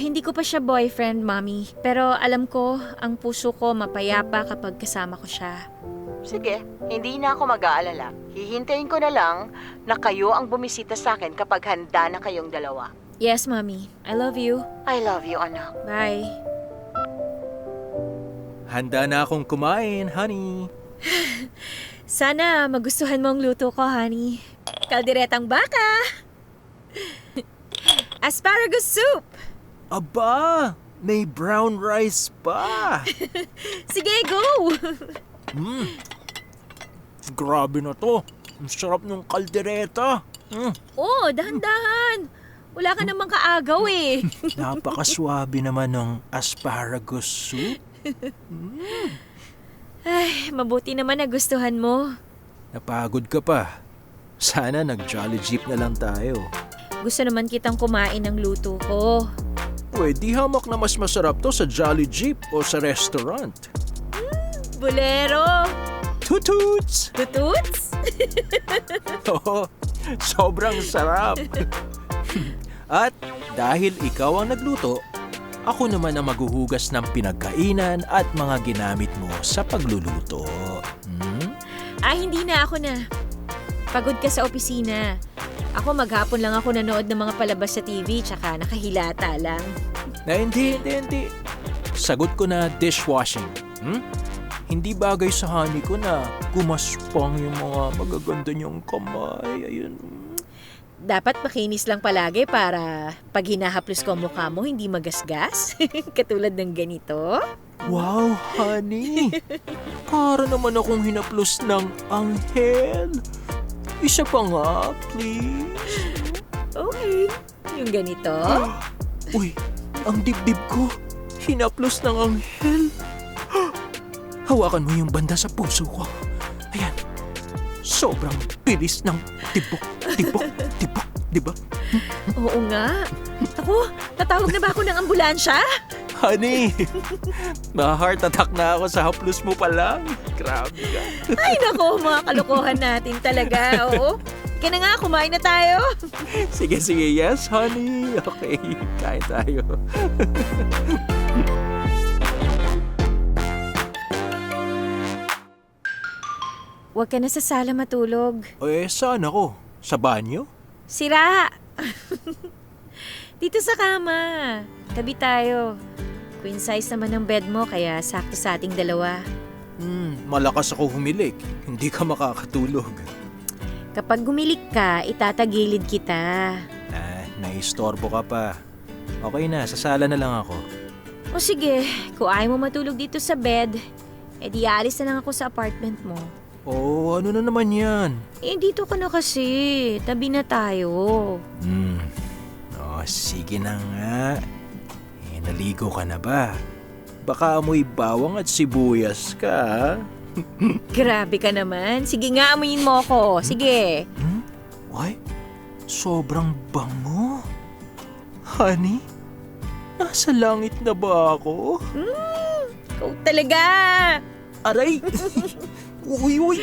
Hindi ko pa siya boyfriend, Mommy. Pero alam ko, ang puso ko mapayapa kapag kasama ko siya. Sige, hindi na ako mag-aalala. Hihintayin ko na lang na kayo ang bumisita sa akin kapag handa na kayong dalawa. Yes, Mommy. I love you. I love you, anak. Bye. Handa na akong kumain, honey. Sana magustuhan mo ang luto ko, honey. Kalderetang baka! Asparagus soup! Aba, may brown rice pa. Sige, go! Grabe na to. Ang sarap ng kaldereta. Oh, dahan-dahan! Wala ka namang kaagaw eh. Napakaswabe naman ng asparagus soup. Ay, mabuti naman nagustuhan mo. Napagod ka pa. Sana nag-Jolly Jeep na lang tayo. Gusto naman kitang kumain ng luto ko. Pwede hamak na mas masarap to sa Jolly Jeep o sa restaurant. Bolero! Tututs! Tututs? Oo, sobrang sarap. At dahil ikaw ang nagluto, ako naman ang maghuhugas ng pinagkainan at mga ginamit mo sa pagluluto. Hindi na, ako na. Pagod ka sa opisina. Ako maghapon lang ako nanood ng mga palabas sa TV tsaka nakahilata lang. Hindi. Sagot ko na dishwashing. Hindi bagay sa honey ko na gumaspang yung mga magaganda niyong kamay. Ayun. Dapat makinis lang palagi para pag hinahaplos ko ang mukha mo, hindi magasgas. Katulad ng ganito. Wow, honey. Para naman akong hinaplos ng anghel. Isa pa nga, please. Okay. Yung ganito. Uy, ang dibdib ko. Hinaplos ng anghel. Hawakan mo yung banda sa puso ko. Ayan. Sobrang bilis ng tibok, diba? Oo nga. Ako, tatawag na ba ako ng ambulansya? Honey, ma-heart attack na ako sa haplos mo pa lang. Grabe ka. Ay nako, mga kalokohan natin talaga. Oo. Ika na nga, kumain na tayo. Sige, yes, honey. Okay, kain tayo. Huwag ka na sa sala matulog. Saan ako? Sa banyo? Sira! Dito sa kama. Tabi tayo. Queen size naman ang bed mo, kaya sakto sa ating dalawa. Malakas ako humilik. Hindi ka makakatulog. Kapag gumilik ka, itatagilid kita. Naistorbo ka pa. Okay na, sa sala na lang ako. O sige, kung ayaw mo matulog dito sa bed, edi alis na lang ako sa apartment mo. Ano na naman yan? Dito ka na kasi. Tabi na tayo. Sige na nga. Naligo ka na ba? Baka amoy bawang at sibuyas ka, ha? Grabe ka naman. Sige nga, amuyin mo ko. Sige. Ay, sobrang bango. Honey, nasa langit na ba ako? Ikaw talaga. Aray! Uy,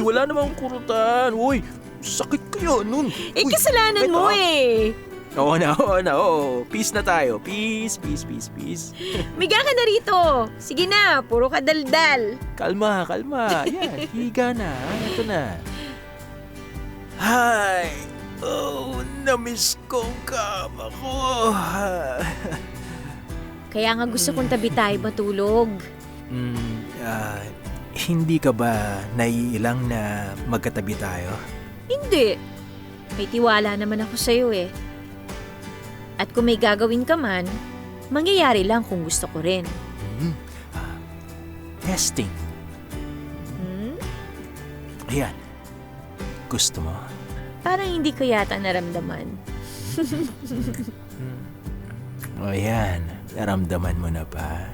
wala namang kurutan. Uy, sakit kaya nun. Kasalanan mo eh. Oo na. Peace na tayo. Peace. Miga ka na rito. Sige na, puro ka daldal. Kalma. Yan, higa na. Ito na. Hi! Na-miss ko ang kama ko. Kaya nga gusto kong tabi tayo matulog. Hindi ka ba naiilang na magkatabi tayo? Hindi. May tiwala naman ako sa'yo eh. At kung may gagawin ka man, mangyayari lang kung gusto ko rin. Testing. Ayan. Gusto mo? Parang hindi ko yata naramdaman. Ayan. Naramdaman mo na ba?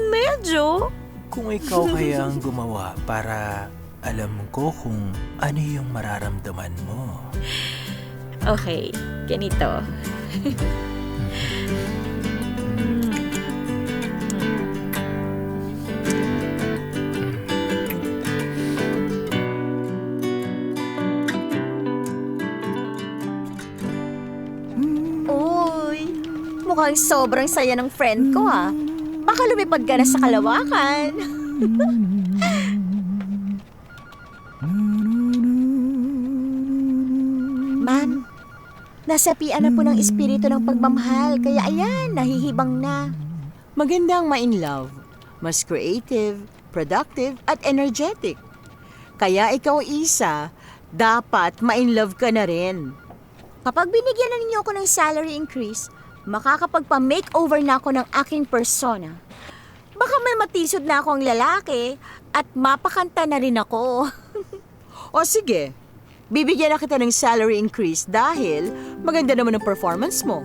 Medyo. Kung ikaw kaya ang gumawa para alam ko kung ano yung mararamdaman mo. Okay, ganito. Uy, mukhang sobrang saya ng friend ko ah. Baka lumipad ka na sa kalawakan. Ma'am, nasapian na po ng espiritu ng pagmamahal, kaya ayan, nahihibang na. Magandang ma-in love, mas creative, productive, at energetic. Kaya ikaw, Isa, dapat ma-in love ka na rin. Kapag binigyan na ninyo ako ng salary increase, makakapagpa-makeover na ako ng aking persona. Baka may matisod na akong lalaki at mapakanta na rin ako. O sige, bibigyan na kita ng salary increase dahil maganda naman ang performance mo.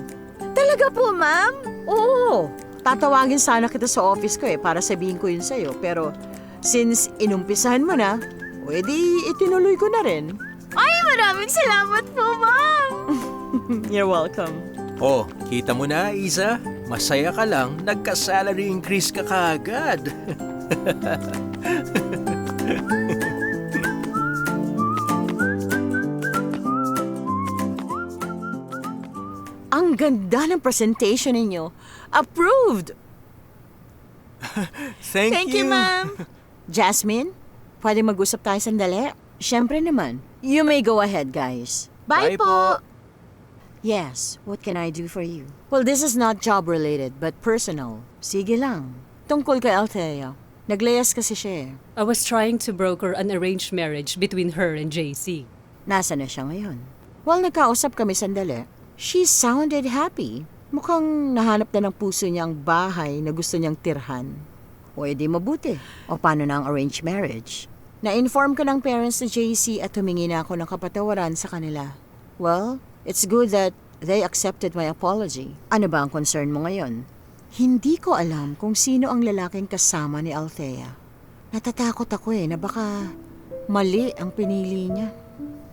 Talaga po, ma'am? Oo. Tatawagin sana kita sa office ko para sabihin ko yun sa'yo. Pero since inumpisahan mo na, edi itinuloy ko na rin. Ay, Maraming salamat po, Mom! You're welcome. Oh, kita mo na, Isa? Masaya ka lang, nagka-salary increase ka kaagad. Ang ganda ng presentation ninyo. Approved! Thank you. Ma'am. Jasmine, pwede mag-usap tayo sandali? Siyempre naman. You may go ahead, guys. Bye po. Yes, what can I do for you? Well, this is not job-related, but personal. Sige lang. Tungkol kay Althea. Naglayas kasi siya eh. I was trying to broker an arranged marriage between her and JC. Nasa na siya ngayon? Well, nagkausap kami sandali. She sounded happy. Mukhang nahanap na ng puso niya ang bahay na gusto niyang tirhan. O edi mabuti. O paano na ang arranged marriage? Na-inform ko ng parents ni JC at humingi na ako ng kapatawaran sa kanila. Well, it's good that they accepted my apology. Ano ba ang concern mo ngayon? Hindi ko alam kung sino ang lalaking kasama ni Althea. Natatakot ako na baka mali ang pinili niya.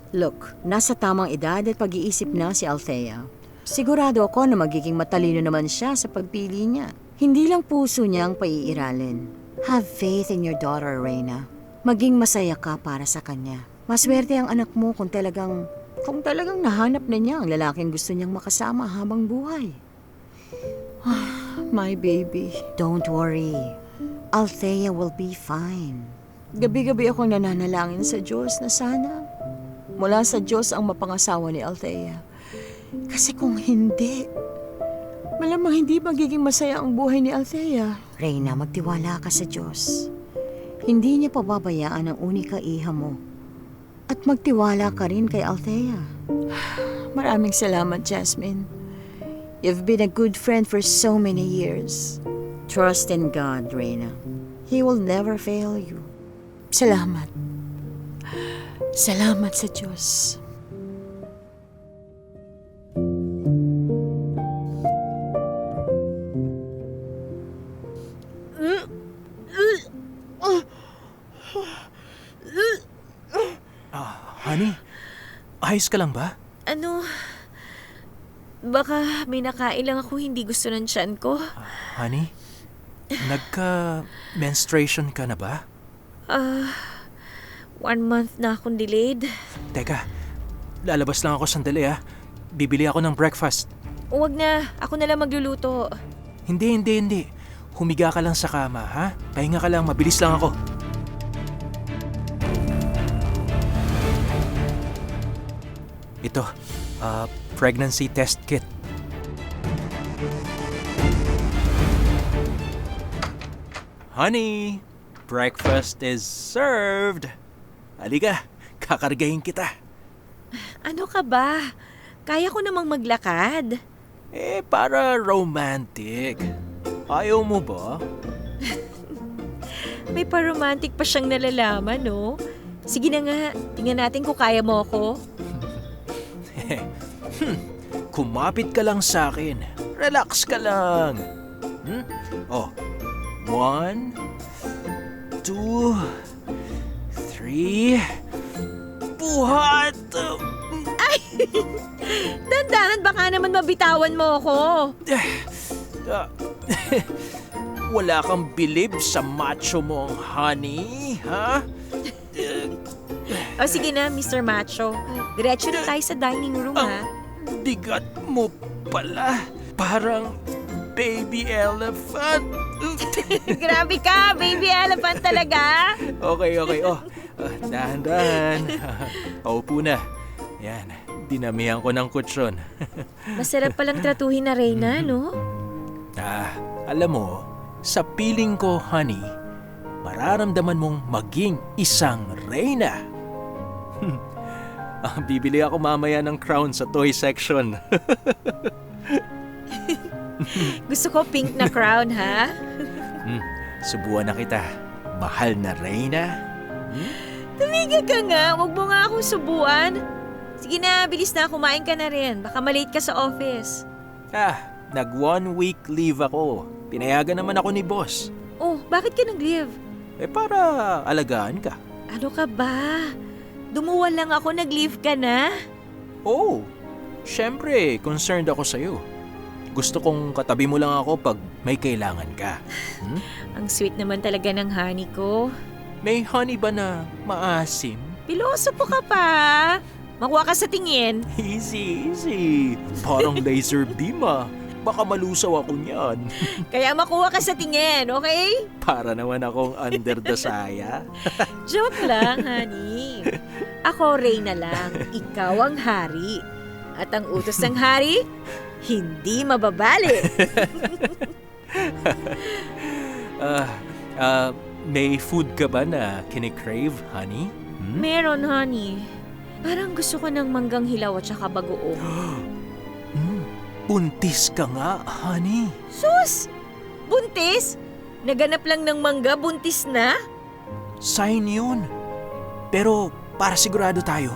Look, nasa tamang edad at pag-iisip na si Althea. Sigurado ako na magiging matalino naman siya sa pagpili niya. Hindi lang puso niya ang paiiralin. Have faith in your daughter, Reyna. Maging masaya ka para sa kanya. Maswerte ang anak mo kung talagang nahanap na niya ang lalaking gusto niyang makasama habang buhay. My baby. Don't worry. Althea will be fine. Gabi-gabi akong nananalangin sa Diyos na sana mula sa Diyos ang mapangasawa ni Althea. Kasi kung hindi, malamang hindi magiging masaya ang buhay ni Althea. Reyna, magtiwala ka sa Diyos. Hindi niya pababayaan ang unika iha mo. At magtiwala ka rin kay Althea. Maraming salamat, Jasmine. You've been a good friend for so many years. Trust in God, Reyna. He will never fail you. Salamat. Salamat sa Diyos. Honey, ayos ka lang ba? Ano? Baka may nakain lang ako hindi gusto ng tiyan ko. Honey, nagka-menstruation ka na ba? 1 month na akong delayed. Teka, lalabas lang ako sandali Bibili ako ng breakfast. Huwag na, ako na lang magluluto. Hindi. Humiga ka lang sa kama, ha? Pahinga ka lang, mabilis lang ako. Ito, pregnancy test kit. Honey, breakfast is served. Halika, kakargahin kita. Ano ka ba? Kaya ko namang maglakad. Para romantic. Ayaw mo ba? May pa-romantic pa siyang nalalaman, no? Sige na nga, tingnan natin kung kaya mo ako. Kumapit ka lang sa akin. Relax ka lang. 1, 2, 3. Buhat! Dandahan, baka naman mabitawan mo ako. Wala kang bilib sa macho mong honey, ha? O sige na, Mr. Macho. Diretso na tayo sa dining room, ha? Bigat mo pala. Parang baby elephant. Grabe ka, baby elephant talaga. Okay. Dahan-dahan. Paupo na. Yan, dinamihan ko ng kutsyon. Masarap palang tratuhin na Reyna, no? Alam mo, sa piling ko, honey, mararamdaman mong maging isang reyna. Bibili ako mamaya ng crown sa toy section. Gusto ko pink na crown, ha? Subuan na kita, mahal na reyna. Tumigil ka nga, huwag mo nga akong subuan. Sige na, bilis na, kumain ka na rin. Baka malate ka sa office. Nag 1 week leave ako. Pinayagan naman ako ni boss. Oh, bakit ka nag-leave? Para alagaan ka. Ano ka ba? Dumuwal lang ako, nag-leave ka na. Oh, syempre, concerned ako sa'yo. Gusto kong katabi mo lang ako pag may kailangan ka. Ang sweet naman talaga ng honey ko. May honey ba na maasim? Pilosopo ka pa. Makuha ka sa tingin. Easy, easy. Parang laser beam ah. Baka malusaw ako niyan. Kaya makuha ka sa tingin, okay? Para naman akong under the saya. Joke lang, honey. Ako, Reyna lang. Ikaw ang hari. At ang utos ng hari, hindi mababali. May food ka ba na kinikrave, honey? Meron, honey. Parang gusto ko ng manggang hilaw at saka bagoong. Buntis ka nga, honey. Sus! Buntis? Naganap lang ng mangga, buntis na? Sign yun. Pero para sigurado tayo,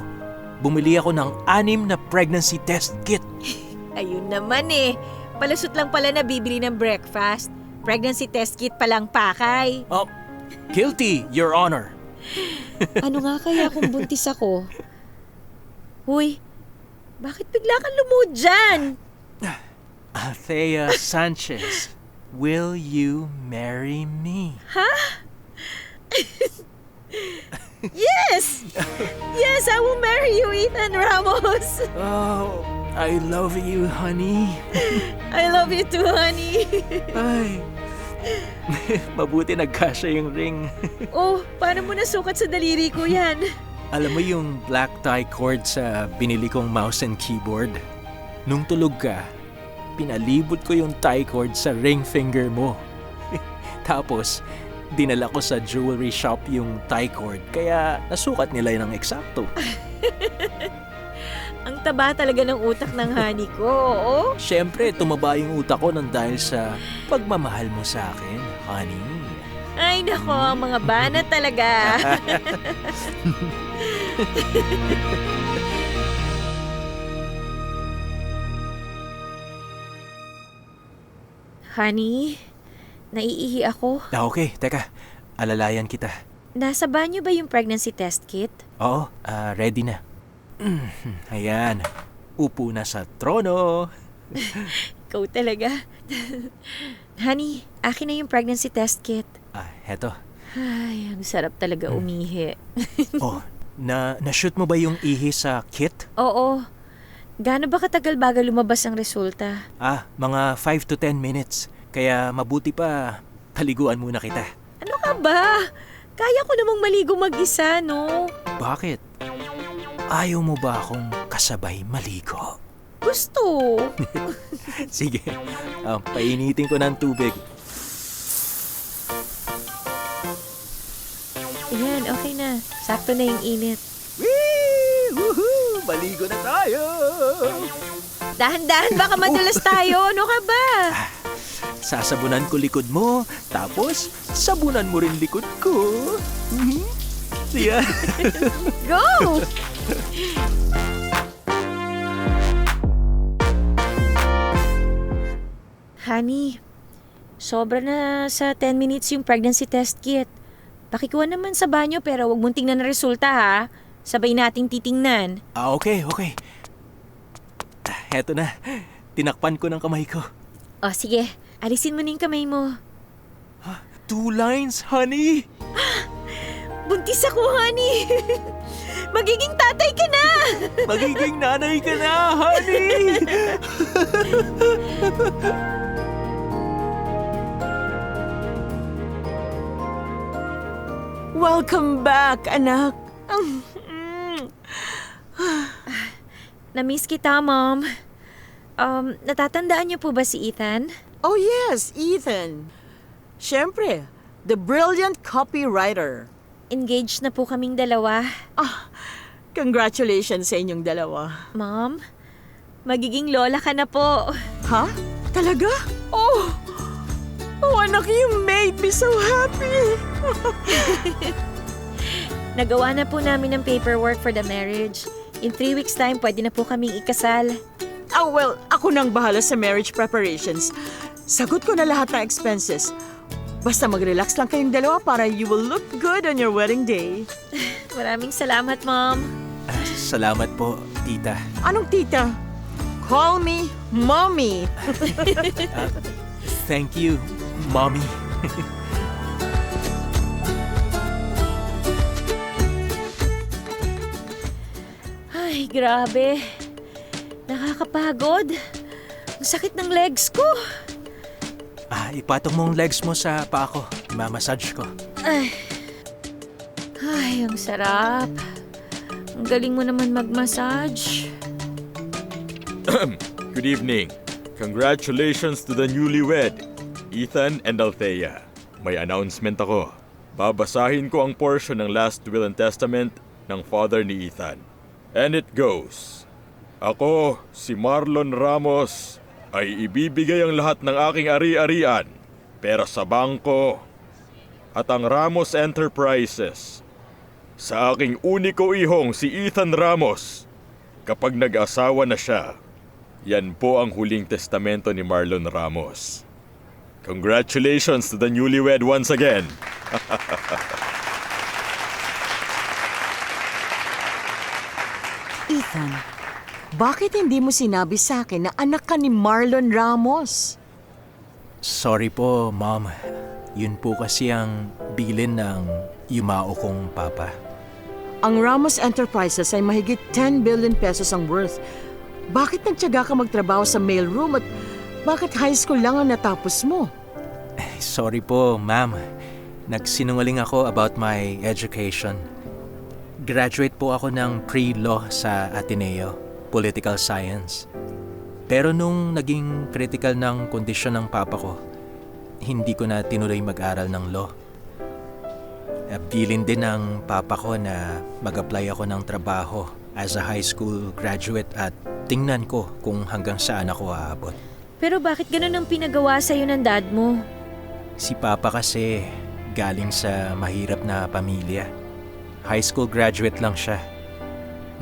bumili ako ng 6 na pregnancy test kit. Ayun naman eh. Palusot lang pala na bibili ng breakfast. Pregnancy test kit palang pakay. Oh, guilty, Your Honor. Ano nga kaya kung buntis ako? Huy, bakit bigla kang lumuhod dyan? Althea Sanchez, will you marry me? Yes! Yes, I will marry you, Ethan Ramos. Oh, I love you, honey. I love you too, honey. Ay, mabuti nagkasya yung ring. Oh, paano mo nasukat sa daliri ko yan? Alam mo yung black tie cord sa binili kong mouse and keyboard? Nung tulog ka, pinalibot ko yung tie cord sa ring finger mo. Tapos, dinala ko sa jewelry shop yung tie cord, kaya nasukat nila ng eksakto. Ang taba talaga ng utak ng honey ko, oo? Siyempre, tumaba yung utak ko nang dahil sa pagmamahal mo sa akin, honey. Ay nako, ang mga banat talaga. Honey, naiihi ako. Okay, teka. Alalayan kita. Nasa banyo ba yung pregnancy test kit? Oo, ready na. Ayan. Upo na sa trono. Ikaw talaga. Honey, akin na yung pregnancy test kit. Heto. Ay, ang sarap talaga umihi. Oh, na-shoot mo ba yung ihi sa kit? Oo. Gaano ba katagal bago lumabas ang resulta? Mga 5 to 10 minutes. Kaya mabuti pa, taliguan muna kita. Ano ka ba? Kaya ko namang maligo mag-isa, no? Bakit? Ayaw mo ba akong kasabay maligo? Gusto. Sige, painitin ko ng tubig. Ayan, okay na. Sakto na yung init. Wee! Woohoo! Maligo na tayo! Dahan-dahan, baka madulas tayo. Ano ka ba? Sasabunan ko likod mo, tapos sabunan mo rin likod ko. Yan. Go! Honey, sobra na sa 10 minutes yung pregnancy test kit. Pakikuha naman sa banyo pero wag mong tingnan ang resulta ha. Sabay nating titingnan. Okay. Heto na. Tinakpan ko ng kamay ko. O sige, alisin mo na yung kamay mo. 2 lines, honey! Buntis ako, honey! Magiging tatay ka na! Magiging nanay ka na, honey! Welcome back, anak. Na-miss kita, Mom. Natatandaan niyo po ba si Ethan? Oh yes, Ethan. Siyempre, the brilliant copywriter. Engaged na po kaming dalawa. Congratulations sa inyong dalawa. Mom, magiging lola ka na po. Ha? Talaga? Oh, anak, you made me so happy. Nagawa na po namin ang paperwork for the marriage. In 3 weeks time, pwede na po kaming ikasal. Well, ako nang bahala sa marriage preparations. Sagot ko na lahat ng expenses. Basta mag-relax lang kayong dalawa para you will look good on your wedding day. Maraming salamat, Mom. Salamat po, tita. Anong tita? Call me Mommy. Thank you, mommy. Ay, grabe. Nakakapagod. Ang sakit ng legs ko. Ipatong mong legs mo sa paa ko. Mamassage ko. Ay, ang sarap. Ang galing mo naman mag-massage. Good evening. Congratulations to the newlywed, Ethan and Althea. May announcement ako. Babasahin ko ang portion ng last will and testament ng father ni Ethan. And it goes, ako, si Marlon Ramos, ay ibibigay ang lahat ng aking ari-arian, pera sa bangko, at ang Ramos Enterprises sa aking uniko ihong si Ethan Ramos kapag nag-asawa na siya. Yan po ang huling testamento ni Marlon Ramos. Congratulations to the newlywed once again. Ethan, bakit hindi mo sinabi sa akin na anak ka ni Marlon Ramos? Sorry po, Mom. Yun po kasi ang bilin ng yumao kong papa. Ang Ramos Enterprises ay mahigit 10 billion pesos ang worth. Bakit nagtiyaga ka magtrabaho sa mailroom at bakit high school lang ang natapos mo? Sorry po, ma'am. Nagsinungaling ako about my education. Graduate po ako ng pre-law sa Ateneo, Political Science. Pero nung naging critical ng kondisyon ng papa ko, hindi ko na tinuloy mag-aral ng law. Bilin din ng papa ko na mag-apply ako ng trabaho as a high school graduate at tingnan ko kung hanggang saan ako aabot. Pero bakit ganun ang pinagawa sa'yo ng dad mo? Si papa kasi galing sa mahirap na pamilya. High school graduate lang siya.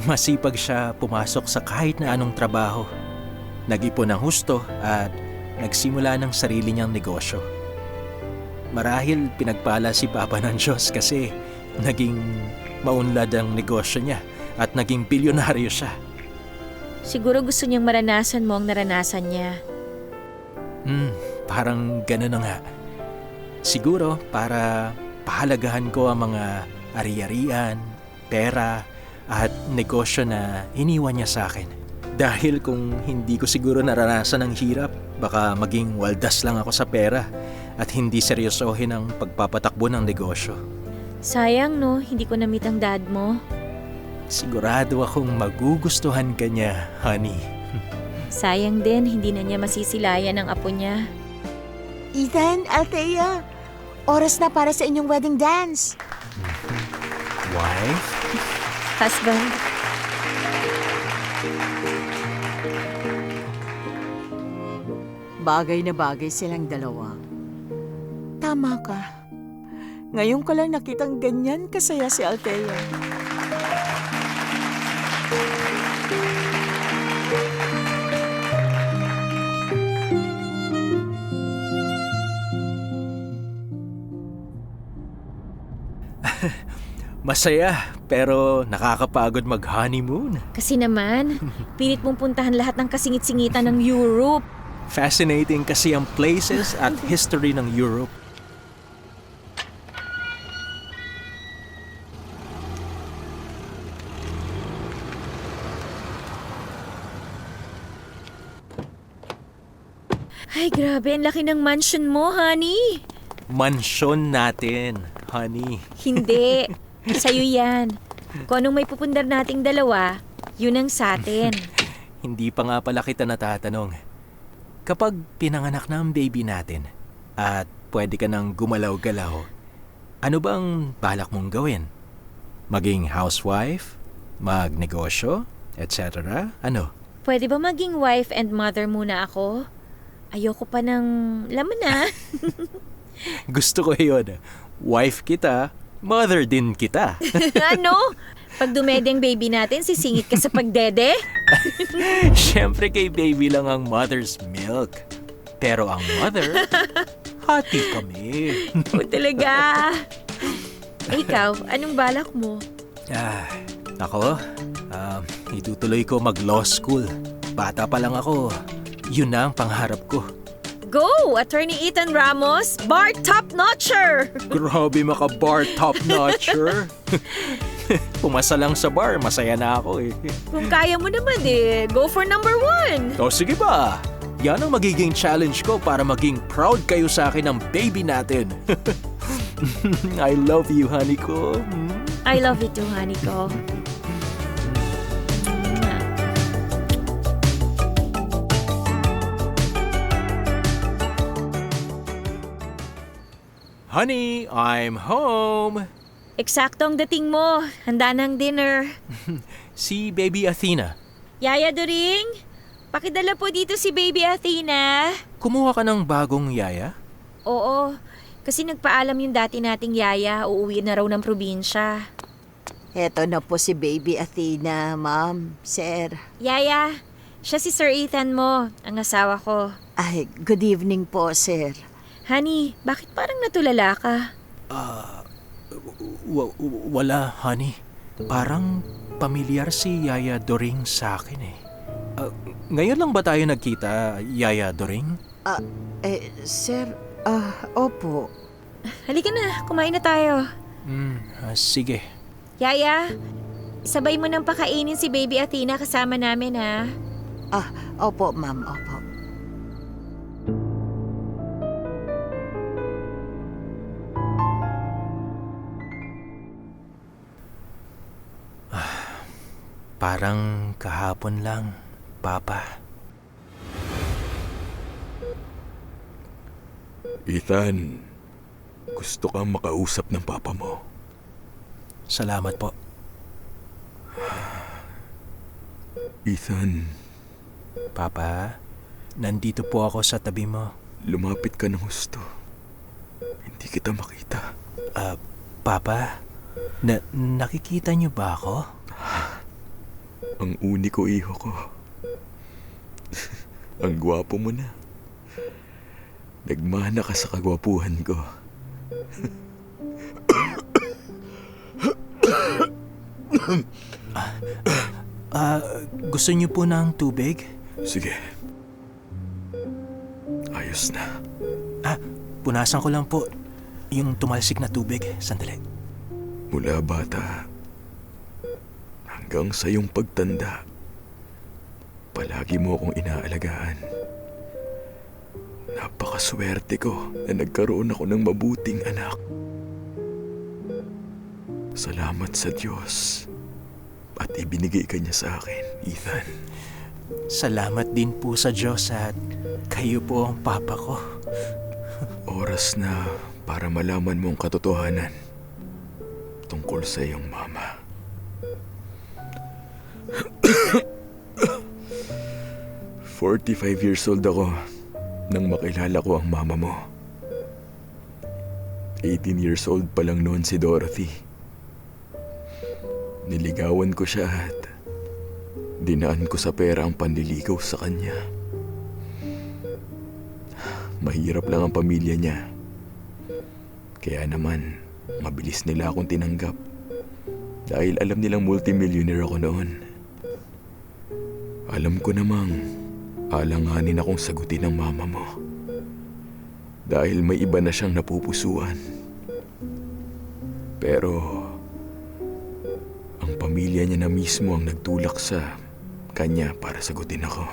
Masipag siya pumasok sa kahit na anong trabaho. Nag-ipon ng husto at nagsimula ng sarili niyang negosyo. Marahil pinagpala si Papa ng Diyos kasi naging maunlad ang negosyo niya at naging bilyonaryo siya. Siguro gusto niyang maranasan mo ang naranasan niya. Parang gano'n na nga. Siguro para pahalagahan ko ang mga ari-arian, pera at negosyo na iniwan niya sa akin. Dahil kung hindi ko siguro naranasan ang hirap, baka maging waldas lang ako sa pera at hindi seryosohin ang pagpapatakbo ng negosyo. Sayang no, hindi ko na-meet ang dad mo. Sigurado akong magugustuhan ka niya, honey. Sayang din, hindi na niya masisilayan ang apo niya. Ethan, Althea, oras na para sa inyong wedding dance. Wife? Husband, Bagay na bagay silang dalawa. Tama ka. Ngayon ko lang nakitang ganyan kasaya si Althea. Masaya, pero nakakapagod mag-honeymoon. kasi naman, pilit mong puntahan lahat ng kasingit-singitan ng Europe. Fascinating kasi ang places at history ng Europe. Ay, grabe, ang laki ng mansion mo, honey. Mansyon natin, honey. Hindi, sa'yo yan. Kung anong may pupundar nating dalawa, yun ang sa atin. Hindi pa nga pala kita natatanong. Kapag pinanganak na ang baby natin at pwede ka nang gumalaw-galaw, ano bang balak mong gawin? Maging housewife? Magnegosyo? Etc.? Ano? Pwede ba maging wife and mother muna ako? Ayoko pa ng laman na. Gusto ko yun. Wife kita, mother din kita. Ano? Pag dumedeng baby natin, sisingit ka sa pagdede? Siyempre kay baby lang ang mother's milk. Pero ang mother, Hati kami. O talaga. Ikaw, anong balak mo? Ako, itutuloy ko mag-law school. Bata pa lang ako. Yun na ang pangarap ko. Go! Attorney Ethan Ramos, bar top-notcher! Grabe maka-bar top-notcher. Pumasa lang sa bar, masaya na ako eh. Kung kaya mo naman go for number 1. O sige ba? Yan ang magiging challenge ko para maging proud kayo sa akin ng baby natin. I love you, honey ko. I love you too, honey ko. Honey, I'm home. Eksakto ang dating mo. Handa ng dinner. Si Baby Athena. Yaya During, pakidala po dito si Baby Athena. Kumuha ka ng bagong yaya? Oo, kasi nagpaalam yung dati nating yaya. Uuwi na raw ng probinsya. Eto na po si Baby Athena, ma'am, sir. Yaya, siya si Sir Ethan mo, ang asawa ko. Ay, good evening po, sir. Honey, bakit parang natulala ka? Wala, honey. Parang pamilyar si Yaya Doring sa akin eh. Ngayon lang ba tayo nagkita, Yaya Doring? Sir, opo. Halika na, kumain na tayo. Sige. Yaya, sabay mo nang pakainin si Baby Athena kasama namin ha. Opo, ma'am, opo. Parang kahapon lang, Papa. Ethan, gusto kang makausap ng papa mo. Salamat po. Ethan, Papa, nandito po ako sa tabi mo. lumapit ka ng husto. Hindi kita makita. Papa, nakikita niyo ba ako? Ang uniko iho ko. Ang gwapo mo na. Nagmana ka sa kagwapuhan ko. Gusto niyo po ng tubig? Sige. Ayos na. Punasan ko lang po yung tumalsik na tubig. Sandali. Mula bata hanggang sa iyong pagtanda, palagi mo akong inaalagaan. Napakaswerte ko na nagkaroon ako ng mabuting anak. Salamat sa Diyos at ibinigay ka niya sa akin, Ethan. Salamat din po sa Diyos at kayo po ang papa ko. Oras na para malaman mo ang katotohanan tungkol sa iyong mama. 45 years old ako nang makilala ko ang mama mo. 18 years old pa lang noon si Dorothy. Niligawan ko siya at dinaan ko sa pera ang panliligaw sa kanya. Mahirap lang ang pamilya niya. Kaya naman, mabilis nila akong tinanggap dahil alam nilang multimillionaire ako noon. Alam ko namang alanganin akong sagutin ng mama mo dahil may iba na siyang napupusuan. Pero ang pamilya niya na mismo ang nagtulak sa kanya para sagutin ako.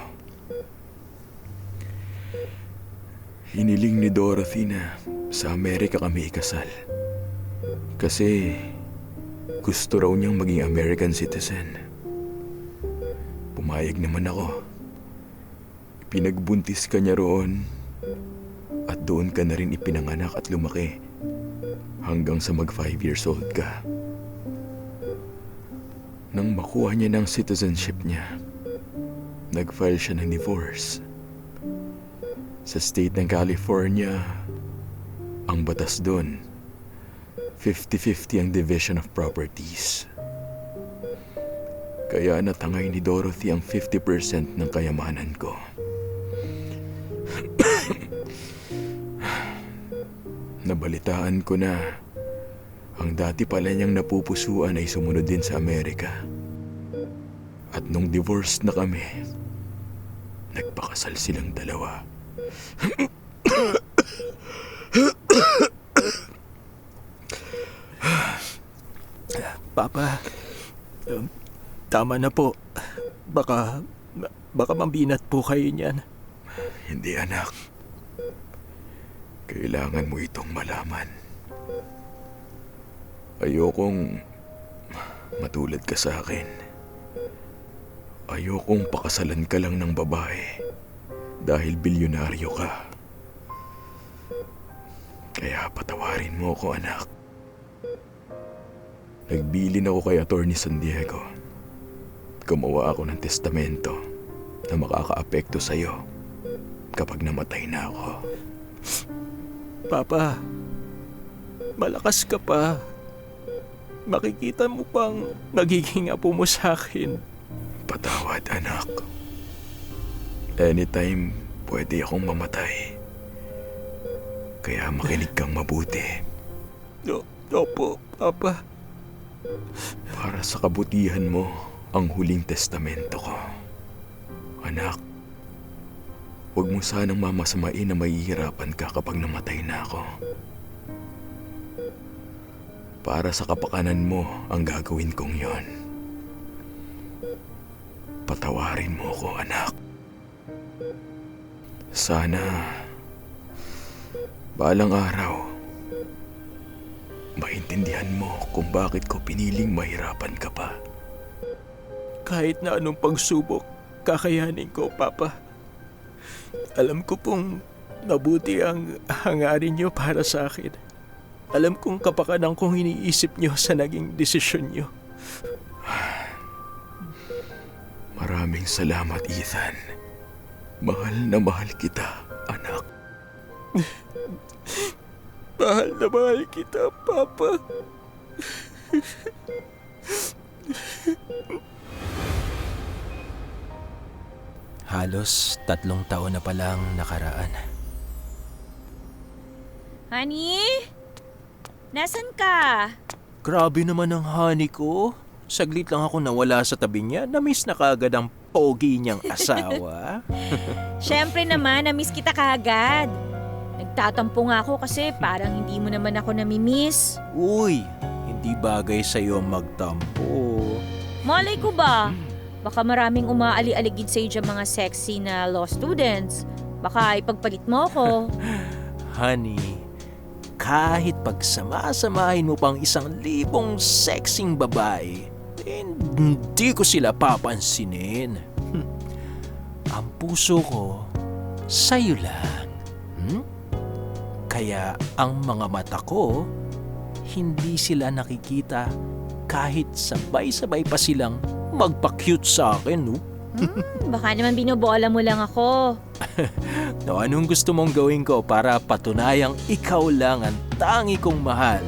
Hiniling ni Dorothy na sa Amerika kami ikasal kasi gusto raw niyang maging American citizen. Pumayag naman ako. Pinagbuntis ka niya roon at doon ka na rin ipinanganak at lumaki hanggang sa mag 5 years old ka. Nang makuha niya ng citizenship niya, nag-file siya ng divorce. Sa state ng California, ang batas doon, 50-50 ang division of properties. Kaya natangay ni Dorothy ang 50% ng kayamanan ko. Nabalitaan ko na ang dati pala niyang napupusuan ay sumunod din sa Amerika. At nung divorced na kami, nagpakasal silang dalawa. Papa, tama na po. Baka mambinat po kayo niyan. Hindi anak. Kailangan mo itong malaman. Ayokong matulad ka sa akin. Ayokong pakasalan ka lang ng babae dahil bilyonaryo ka. Kaya patawarin mo ako, anak. Nagbilin ako kay Attorney San Diego. Gumawa ako ng testamento na makakaapekto sa'yo kapag namatay na ako. Papa, malakas ka pa. Makikita mo pang magiging apo mo sa akin. Patawad, anak. Anytime, pwede akong mamatay. Kaya makinig kang mabuti. Opo, Papa. Para sa kabutihan mo, ang huling testamento ko. Anak, huwag mo sanang mamasamain na mahihirapan ka kapag namatay na ako. Para sa kapakanan mo ang gagawin kong yon. Patawarin mo ko, anak. Sana, balang araw, maintindihan mo kung bakit ko piniling mahirapan ka pa. Kahit na anong pagsubok, kakayanin ko, Papa. Alam ko pong mabuti ang hangarin niyo para sa akin. Alam kong kapakanan kong iniisip niyo sa naging desisyon niyo. Maraming salamat, Ethan. Mahal na mahal kita, anak. Mahal na mahal kita, Papa. Halos 3 taon na palang nakaraan. Honey? Nasaan ka? Grabe naman ang honey ko. Saglit lang ako nawala sa tabi niya. Na-miss na kaagad ang pogi niyang asawa. Siyempre naman, na-miss kita kaagad. Nagtatampo nga ako kasi parang hindi mo naman ako namimiss. Uy, hindi bagay sa'yo magtampo. Malay ko ba? Baka maraming umaali-aligid sa'yo dyan mga sexy na law students. Baka ipagpalit mo ko. Honey, kahit pagsama-samahin mo pang 1,000 sexing babae, hindi ko sila papansinin. Ang puso ko, sa'yo lang. Kaya ang mga mata ko, hindi sila nakikita kahit sabay-sabay pa silang magpa-cute sa akin, no? Baka naman binubola mo lang ako. No, anong gusto mong gawin ko para patunayang ikaw lang ang tangi kong mahal?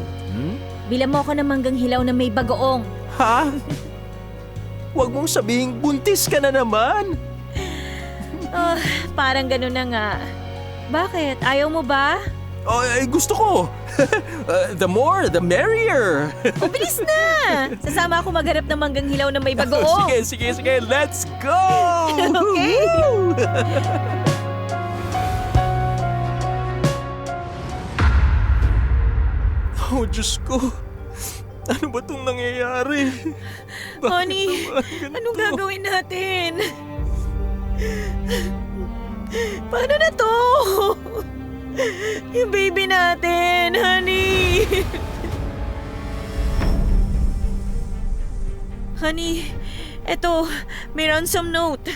Bilang mo ako ng manggang hilaw na may bagoong. Ha? Huwag mong sabihing buntis ka na naman. Parang gano'n na nga. Bakit? Ayaw mo ba? Oh, gusto ko. The more, the merrier. O, bilis na! Sasama ako maghanap ng manggang hilaw na may bagoong. Sige. Let's go! Okay. Oh, Diyos ko. Ano ba itong nangyayari? Honey, anong gagawin natin? Paano na to? Yung baby natin, honey. Honey, eto, may ransom note.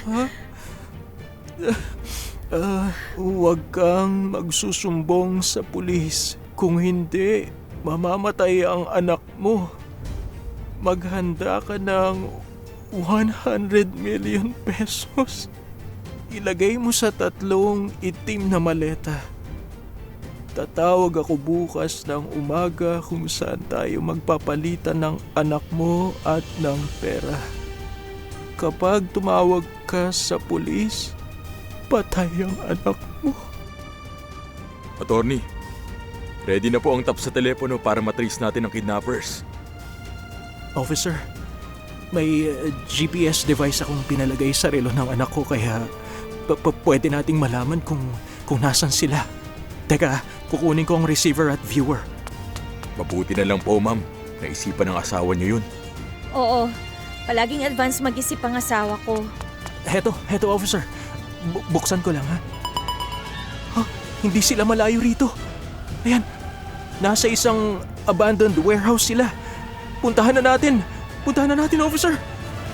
Huwag kang magsusumbong sa pulis. Kung hindi, mamamatay ang anak mo. Maghanda ka ng 100 million pesos. Ilagay mo sa 3 itim na maleta. Tatawag ako bukas ng umaga kung saan tayo magpapalitan ng anak mo at ng pera. Kapag tumawag ka sa pulis, patay ang anak mo. Attorney, Ready na po ang tap sa telepono para matrace natin ang kidnappers. Officer, may GPS device akong pinalagay sa relo ng anak ko kaya pwede nating malaman kung nasan sila. Teka, kukunin ko ang receiver at viewer. Mabuti na lang po, ma'am. Naisipan ng asawa niyo yun. Oo, palaging advance mag-isip ang asawa ko. Heto, officer. Buksan ko lang, ha? Hindi sila malayo rito. Ayan, nasa isang abandoned warehouse sila. Puntahan na natin, officer.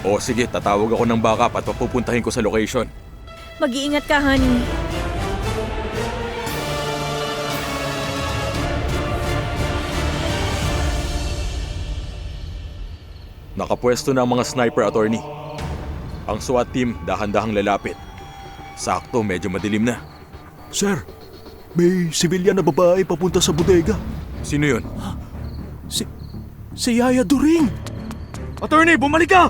O sige, tatawag ako ng backup at papupuntahin ko sa location. Mag-iingat ka, honey. Nakapwesto na ang mga sniper, attorney. Ang SWAT team dahan-dahang lalapit. Sakto, medyo madilim na. Sir, may civilian na babae papunta sa bodega. Sino yun? Si Yaya During! Attorney, bumalik ka!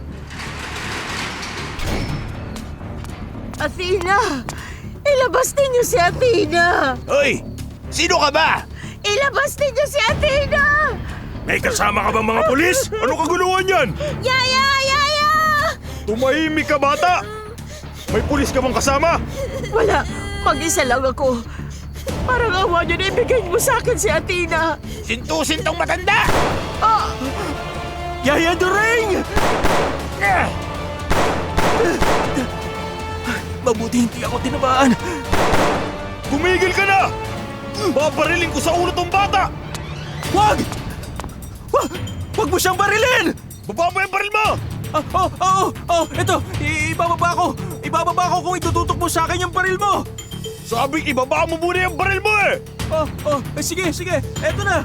Athena! Ilabas ninyo si Athena! Hoy! Sino ka ba? Ilabas ninyo si Athena! May kasama ka ba mga pulis? Ano kaguluhan yan? Yaya! Tumahimik ka, bata! May pulis ka bang kasama? Wala, mag-isa lang ako. Parang awa niyo na ibigay mo sa akin si Athena. Sintusin tong matanda! Yaya During! Mabuti hindi ako tinamaan. Gumigil ka na! Babariling ko sa ulo tong bata! Wag! Wag mo siyang barilin! Baba mo yung baril mo! Ito, ibababa ko kung itututok mo sa akin yung baril mo! Sabing ibaba mo muna yung baril mo eh! Sige, eto na!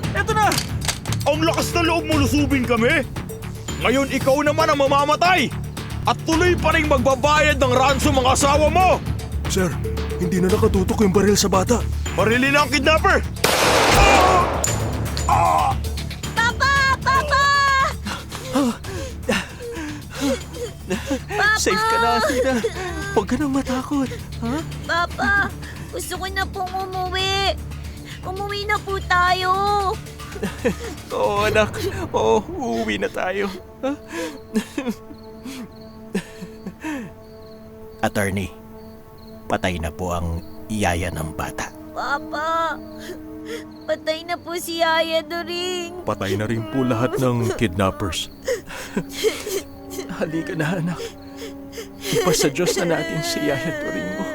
Ang lakas na loob mo lusubin kami! Ngayon ikaw naman ang mamamatay! At tuloy pa rin magbabayad ng ransom ang asawa mo! Sir, hindi na nakatutok yung baril sa bata. Barilin na ang kidnapper! Safe ka na, Athena. Huwag ka nang matakot. Ha? Papa, gusto ko na pong umuwi. Umuwi na po tayo. Oo, anak. Oo, uuwi na tayo. Attorney, patay na po ang yaya ng bata. Papa, patay na po si Yaya During. Patay na rin po lahat ng kidnappers. Halika na, anak. Ipasa Diyos na natin si Yaya During mo.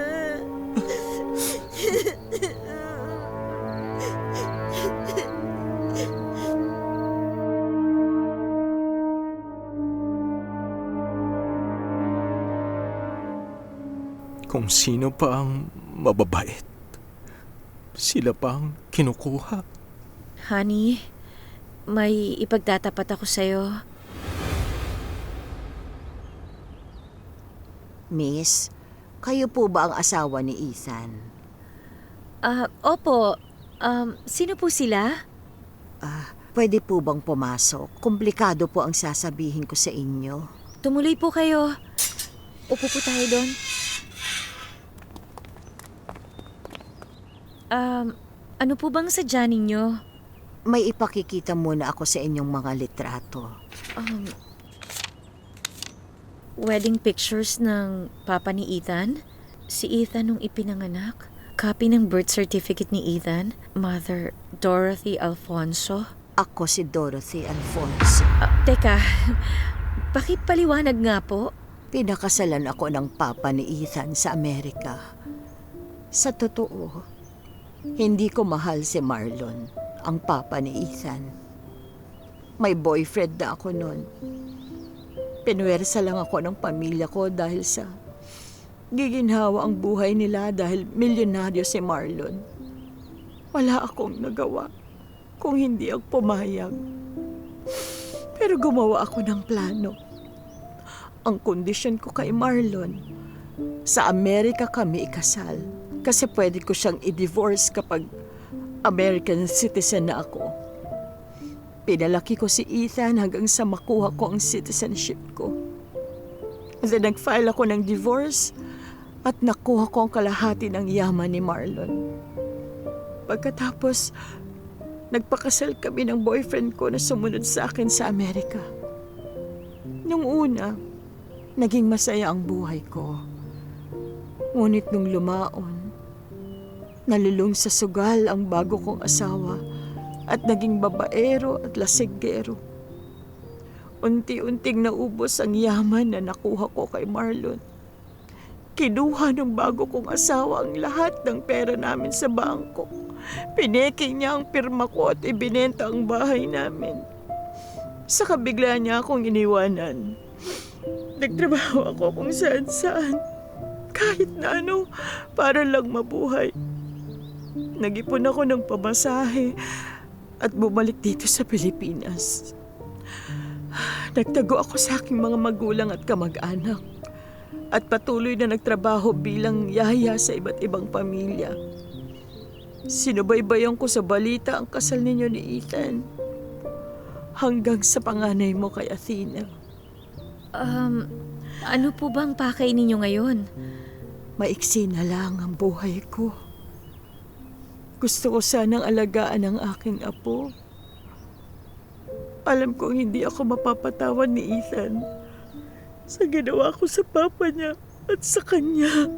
Kung sino pa ang mababait, sila pa ang kinukuha. Honey, may ipagtatapat ako sa'yo. Miss, kayo po ba ang asawa ni Ethan? Opo. Sino po sila? Pwede po bang pumasok? Komplikado po ang sasabihin ko sa inyo. Tumuloy po kayo. Upo po tayo doon. Ano po bang sadya ninyo? May ipakikita muna ako sa inyong mga litrato. Wedding pictures ng papa ni Ethan? Si Ethan nung ipinanganak? Copy ng birth certificate ni Ethan? Mother Dorothy Alfonso? Ako si Dorothy Alfonso. Teka, pakipaliwanag nga po. Pinakasalan ako ng papa ni Ethan sa Amerika. Sa totoo, hindi ko mahal si Marlon, ang papa ni Ethan. May boyfriend na ako noon. Pinuwersa lang ako ng pamilya ko dahil sa giginhawa ang buhay nila dahil milyonaryo si Marlon. Wala akong nagawa kung hindi ang pumayag. Pero gumawa ako ng plano. Ang kondisyon ko kay Marlon, sa Amerika kami ikasal kasi pwede ko siyang i-divorce kapag American citizen na ako. Pinalaki ko si Ethan hanggang sa makuha ko ang citizenship ko. And then nag-file ako ng divorce at nakuha ko ang kalahati ng yaman ni Marlon. Pagkatapos, nagpakasal kami ng boyfriend ko na sumunod sa akin sa Amerika. Nung una, naging masaya ang buhay ko. Ngunit nung lumaon, nalulung sa sugal ang bago kong asawa at naging babaero at lasinggero. Unti-unting naubos ang yaman na nakuha ko kay Marlon. Kinuha ng bago kong asawa ang lahat ng pera namin sa bangko. Pineke niya ang pirma ko at ibinenta ang bahay namin. Sa kabigla niya akong iniwanan. Nagtrabaho ako kung saan-saan. Kahit na ano, para lang mabuhay. Nag-ipon ako ng pamasahe at bumalik dito sa Pilipinas. Nagtago ako sa aking mga magulang at kamag-anak at patuloy na nagtrabaho bilang yaya sa iba't ibang pamilya. Sinubaybayan ko sa balita ang kasal ninyo ni Ethan hanggang sa panganay mo kay Athena. Ano po bang pakay ninyo ngayon? Maiksi na lang ang buhay ko. Gusto ko sanang alagaan ang aking apo. Alam kong hindi ako mapapatawan ni Ethan sa ginawa ko sa papa niya at sa kanya.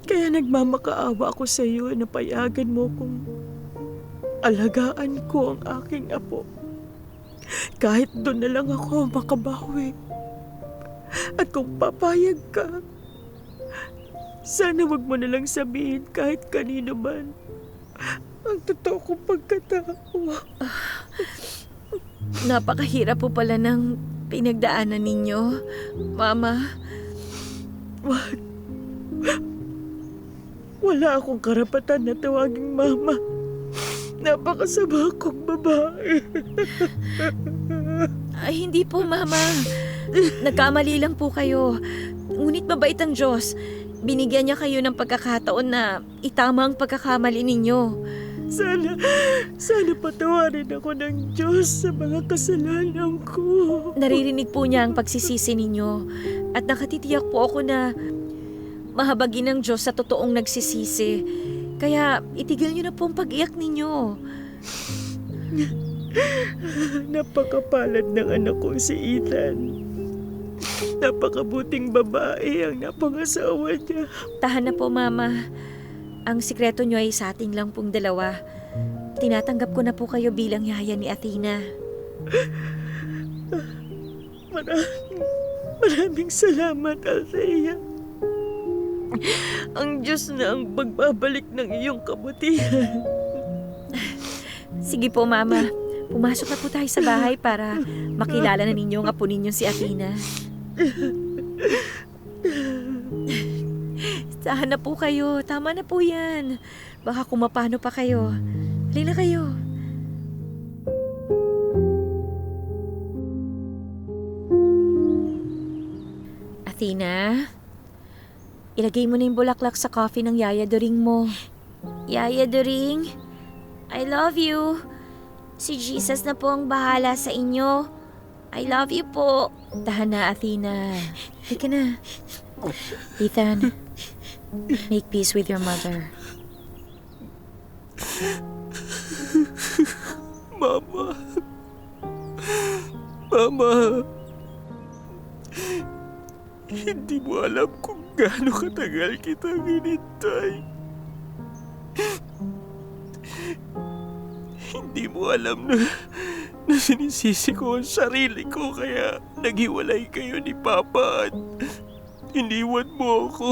Kaya nagmamakaawa ako sa iyo na payagan mo kung alagaan ko ang aking apo. Kahit doon na lang ako makabawi. At kung papayag ka, sana wag mo na lang sabihin kahit kanino man ang totoo kong pagkatao. Napakahirap po pala ng pinagdaanan ninyo, Mama. Wag. Wala akong karapatan na tawaging mama. Napakasama kong babae. Ay, hindi po, Mama. Nagkamali lang po kayo. Ngunit mabait ang Diyos. Binigyan niya kayo ng pagkakataon na itama ang pagkakamali ninyo. Sana patawarin ako ng Diyos sa mga kasalanan ko. Naririnig po niya ang pagsisisi ninyo. At nakatitiyak po ako na mahabagin ng Diyos sa totoong nagsisisi. Kaya itigil niyo na po ang pag-iyak ninyo. Napakapalad ng anak ko si Ethan. Napakabuting babae ang napangasawa niya. Tahan na po, Mama. Ang sikreto niyo ay sa ating lang pong dalawa. Tinatanggap ko na po kayo bilang yaya ni Athena. Maraming salamat, Althea. Ang Diyos na ang pagbabalik ng iyong kabutihan. Sige po, Mama. Pumasok na po tayo sa bahay para makilala na ninyo ang apo ninyo si Athena. Saan na po kayo? Tama na po yan. Baka kumapano pa kayo. Halina kayo. Athena, ilagay mo na yung bulaklak sa coffee ng Yaya Doring mo. Yaya Doring, I love you. Si Jesus na po ang bahala sa inyo. I love you po. Tahan na, Athena. Halika na. Ethan, make peace with your mother. Mama. Mama. Hindi mo alam kung gaano katagal kitang hinintay. Hindi mo alam na sinisisi ko ang sarili ko kaya naghiwalay kayo ni Papa at iniwan mo ako.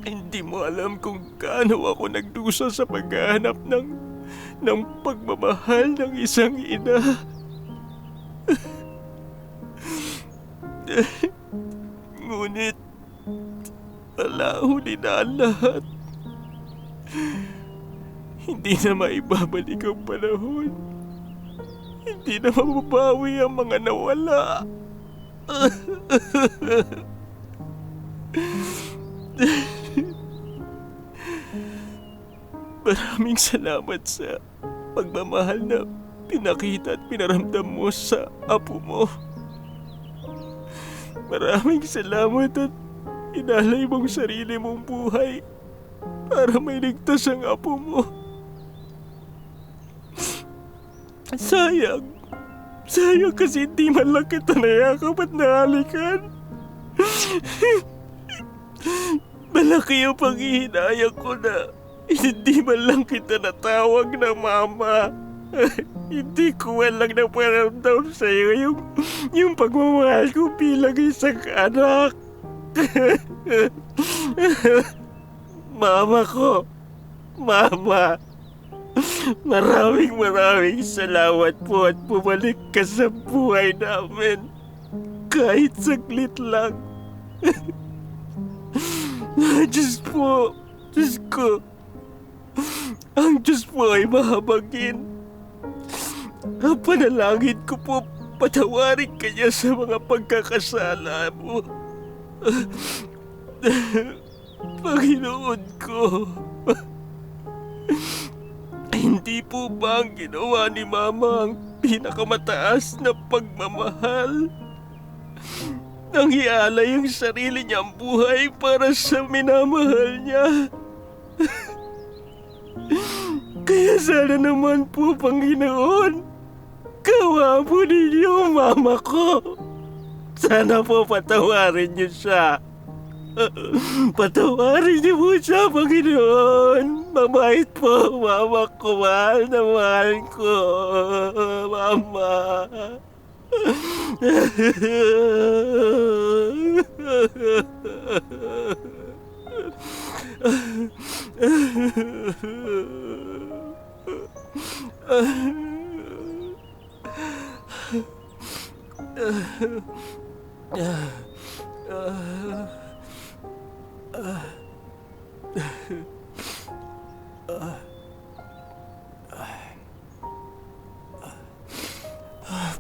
Hindi mo alam kung gaano ako nagdusa sa paghahanap ng pagmamahal ng isang ina. Ngunit palahuli na ang lahat. Hindi na maibabalik ang panahon. Hindi na mababawi ang mga nawala. Maraming salamat sa pagmamahal na pinakita at pinaramdam mo sa apo mo. Maraming salamat at inalay mong sarili mong buhay para may ligtas ang apo mo. Sayang. Sayang kasi hindi man lang kita nayakap at nahalikan. Malaki ang panghihinayang ko na hindi man lang kita natawag na mama. Hindi ko man lang naparamdam sa'yo yung pagmamahal ko bilang isang anak. Mama ko, mama, maraming salamat po at bumalik ka sa buhay namin. Kahit saglit lang. Diyos po, Diyos ko, ang Diyos po ay mahabagin. Ang panalangin ko po, patawarin ka niya sa mga pagkakasala mo. Panginoon ko, hindi po ba ang ginawa ni Mama ang pinakamataas na pagmamahal? Nang ialay ang sarili niyang buhay para sa minamahal niya. Kaya sana naman po, Panginoon, gawa po ninyo ang mama ko. Sana po patawarin niyo siya. Patawarin niyo po siya, Panginoon. Mabait po, mama ko. Mahal na mahal ko, mama.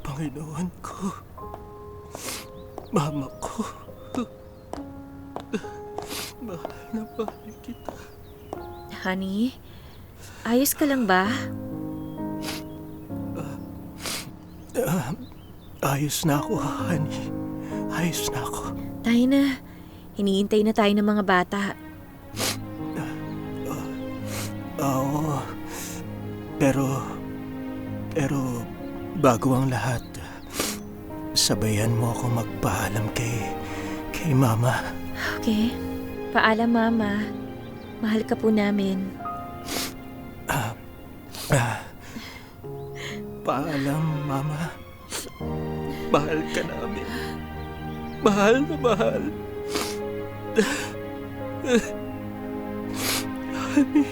Panginoon ko, mama ko, mahal na mahal kita. Honey, ayos ka lang ba? Ayos na ako, honey. Ayos na ako. Tayo na. Hinihintay na tayo ng mga bata. Oo. Pero bago ang lahat, sabayan mo ako magpaalam kay Mama. Okay. Paalam, Mama. Mahal ka po namin. Paalam, Mama. Mahal ka namin. Mahal na mahal. Honey.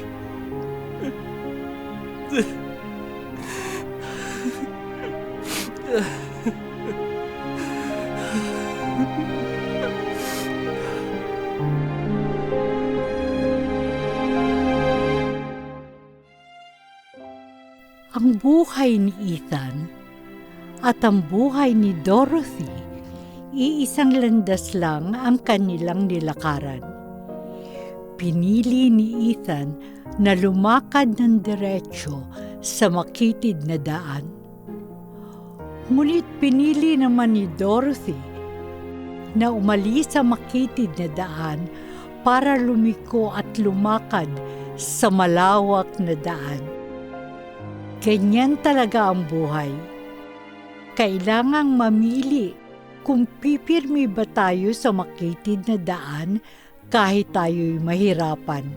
Ang buhay ni Ethan at ang buhay ni Dorothy, iisang landas lang ang kanilang nilakaran. Pinili ni Ethan na lumakad ng diretsyo sa makitid na daan. Ngunit pinili naman ni Dorothy na umalis sa makitid na daan para lumiko at lumakad sa malawak na daan. Ganyan talaga ang buhay. Kailangang mamili kung pipirmi ba tayo sa makitid na daan kahit tayo'y mahirapan,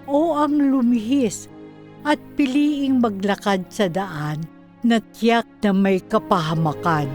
o ang lumihis at piliing maglakad sa daan na tiyak na may kapahamakan.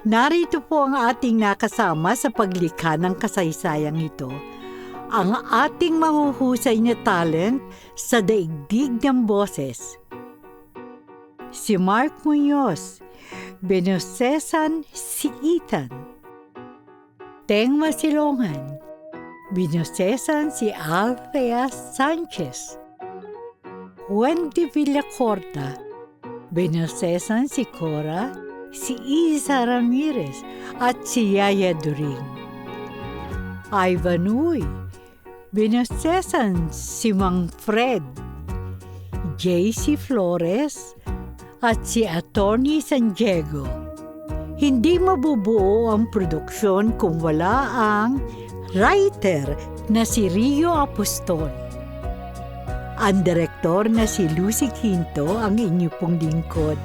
Narito po ang ating nakasama sa paglikha ng kasaysayang ito, ang ating mahuhusay na talent sa daigdig ng boses. Si Mark Muñoz, binosesan si Ethan. Teng Masilongan, binosesan si Althea Sanchez. Wendy Villacorta, Binosesan si Cora, si Isa Ramirez at si Yaya During. Ivan Uy, binosesan si Mang Fred, JC Flores at si Attorney San Diego. Hindi mabubuo ang produksyon kung wala ang writer na si Rio Apostol. Ang direktor na si Lucy Quinto ang inyo pong lingkod.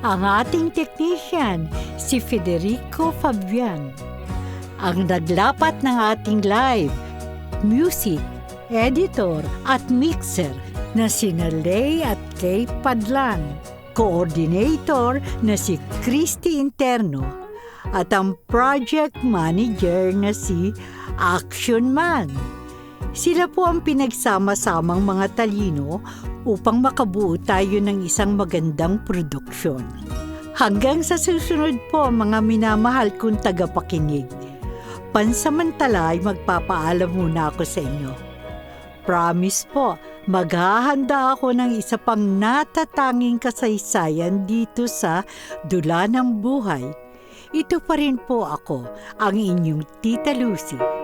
Ang ating technician si Federico Fabian. Ang naglapat ng ating live, music, editor at mixer na sina Lay at Kay Padlan. Coordinator na si Christy Interno at ang project manager na si Action Man. Sila po ang pinagsama-samang mga talino upang makabuo tayo ng isang magandang produksyon. Hanggang sa susunod po mga minamahal kong tagapakinig. Pansamantala ay magpapaalam muna ako sa inyo. Promise po, maghahanda ako ng isa pang natatanging kasaysayan dito sa Dula ng Buhay. Ito pa rin po ako, ang inyong Tita Lucy.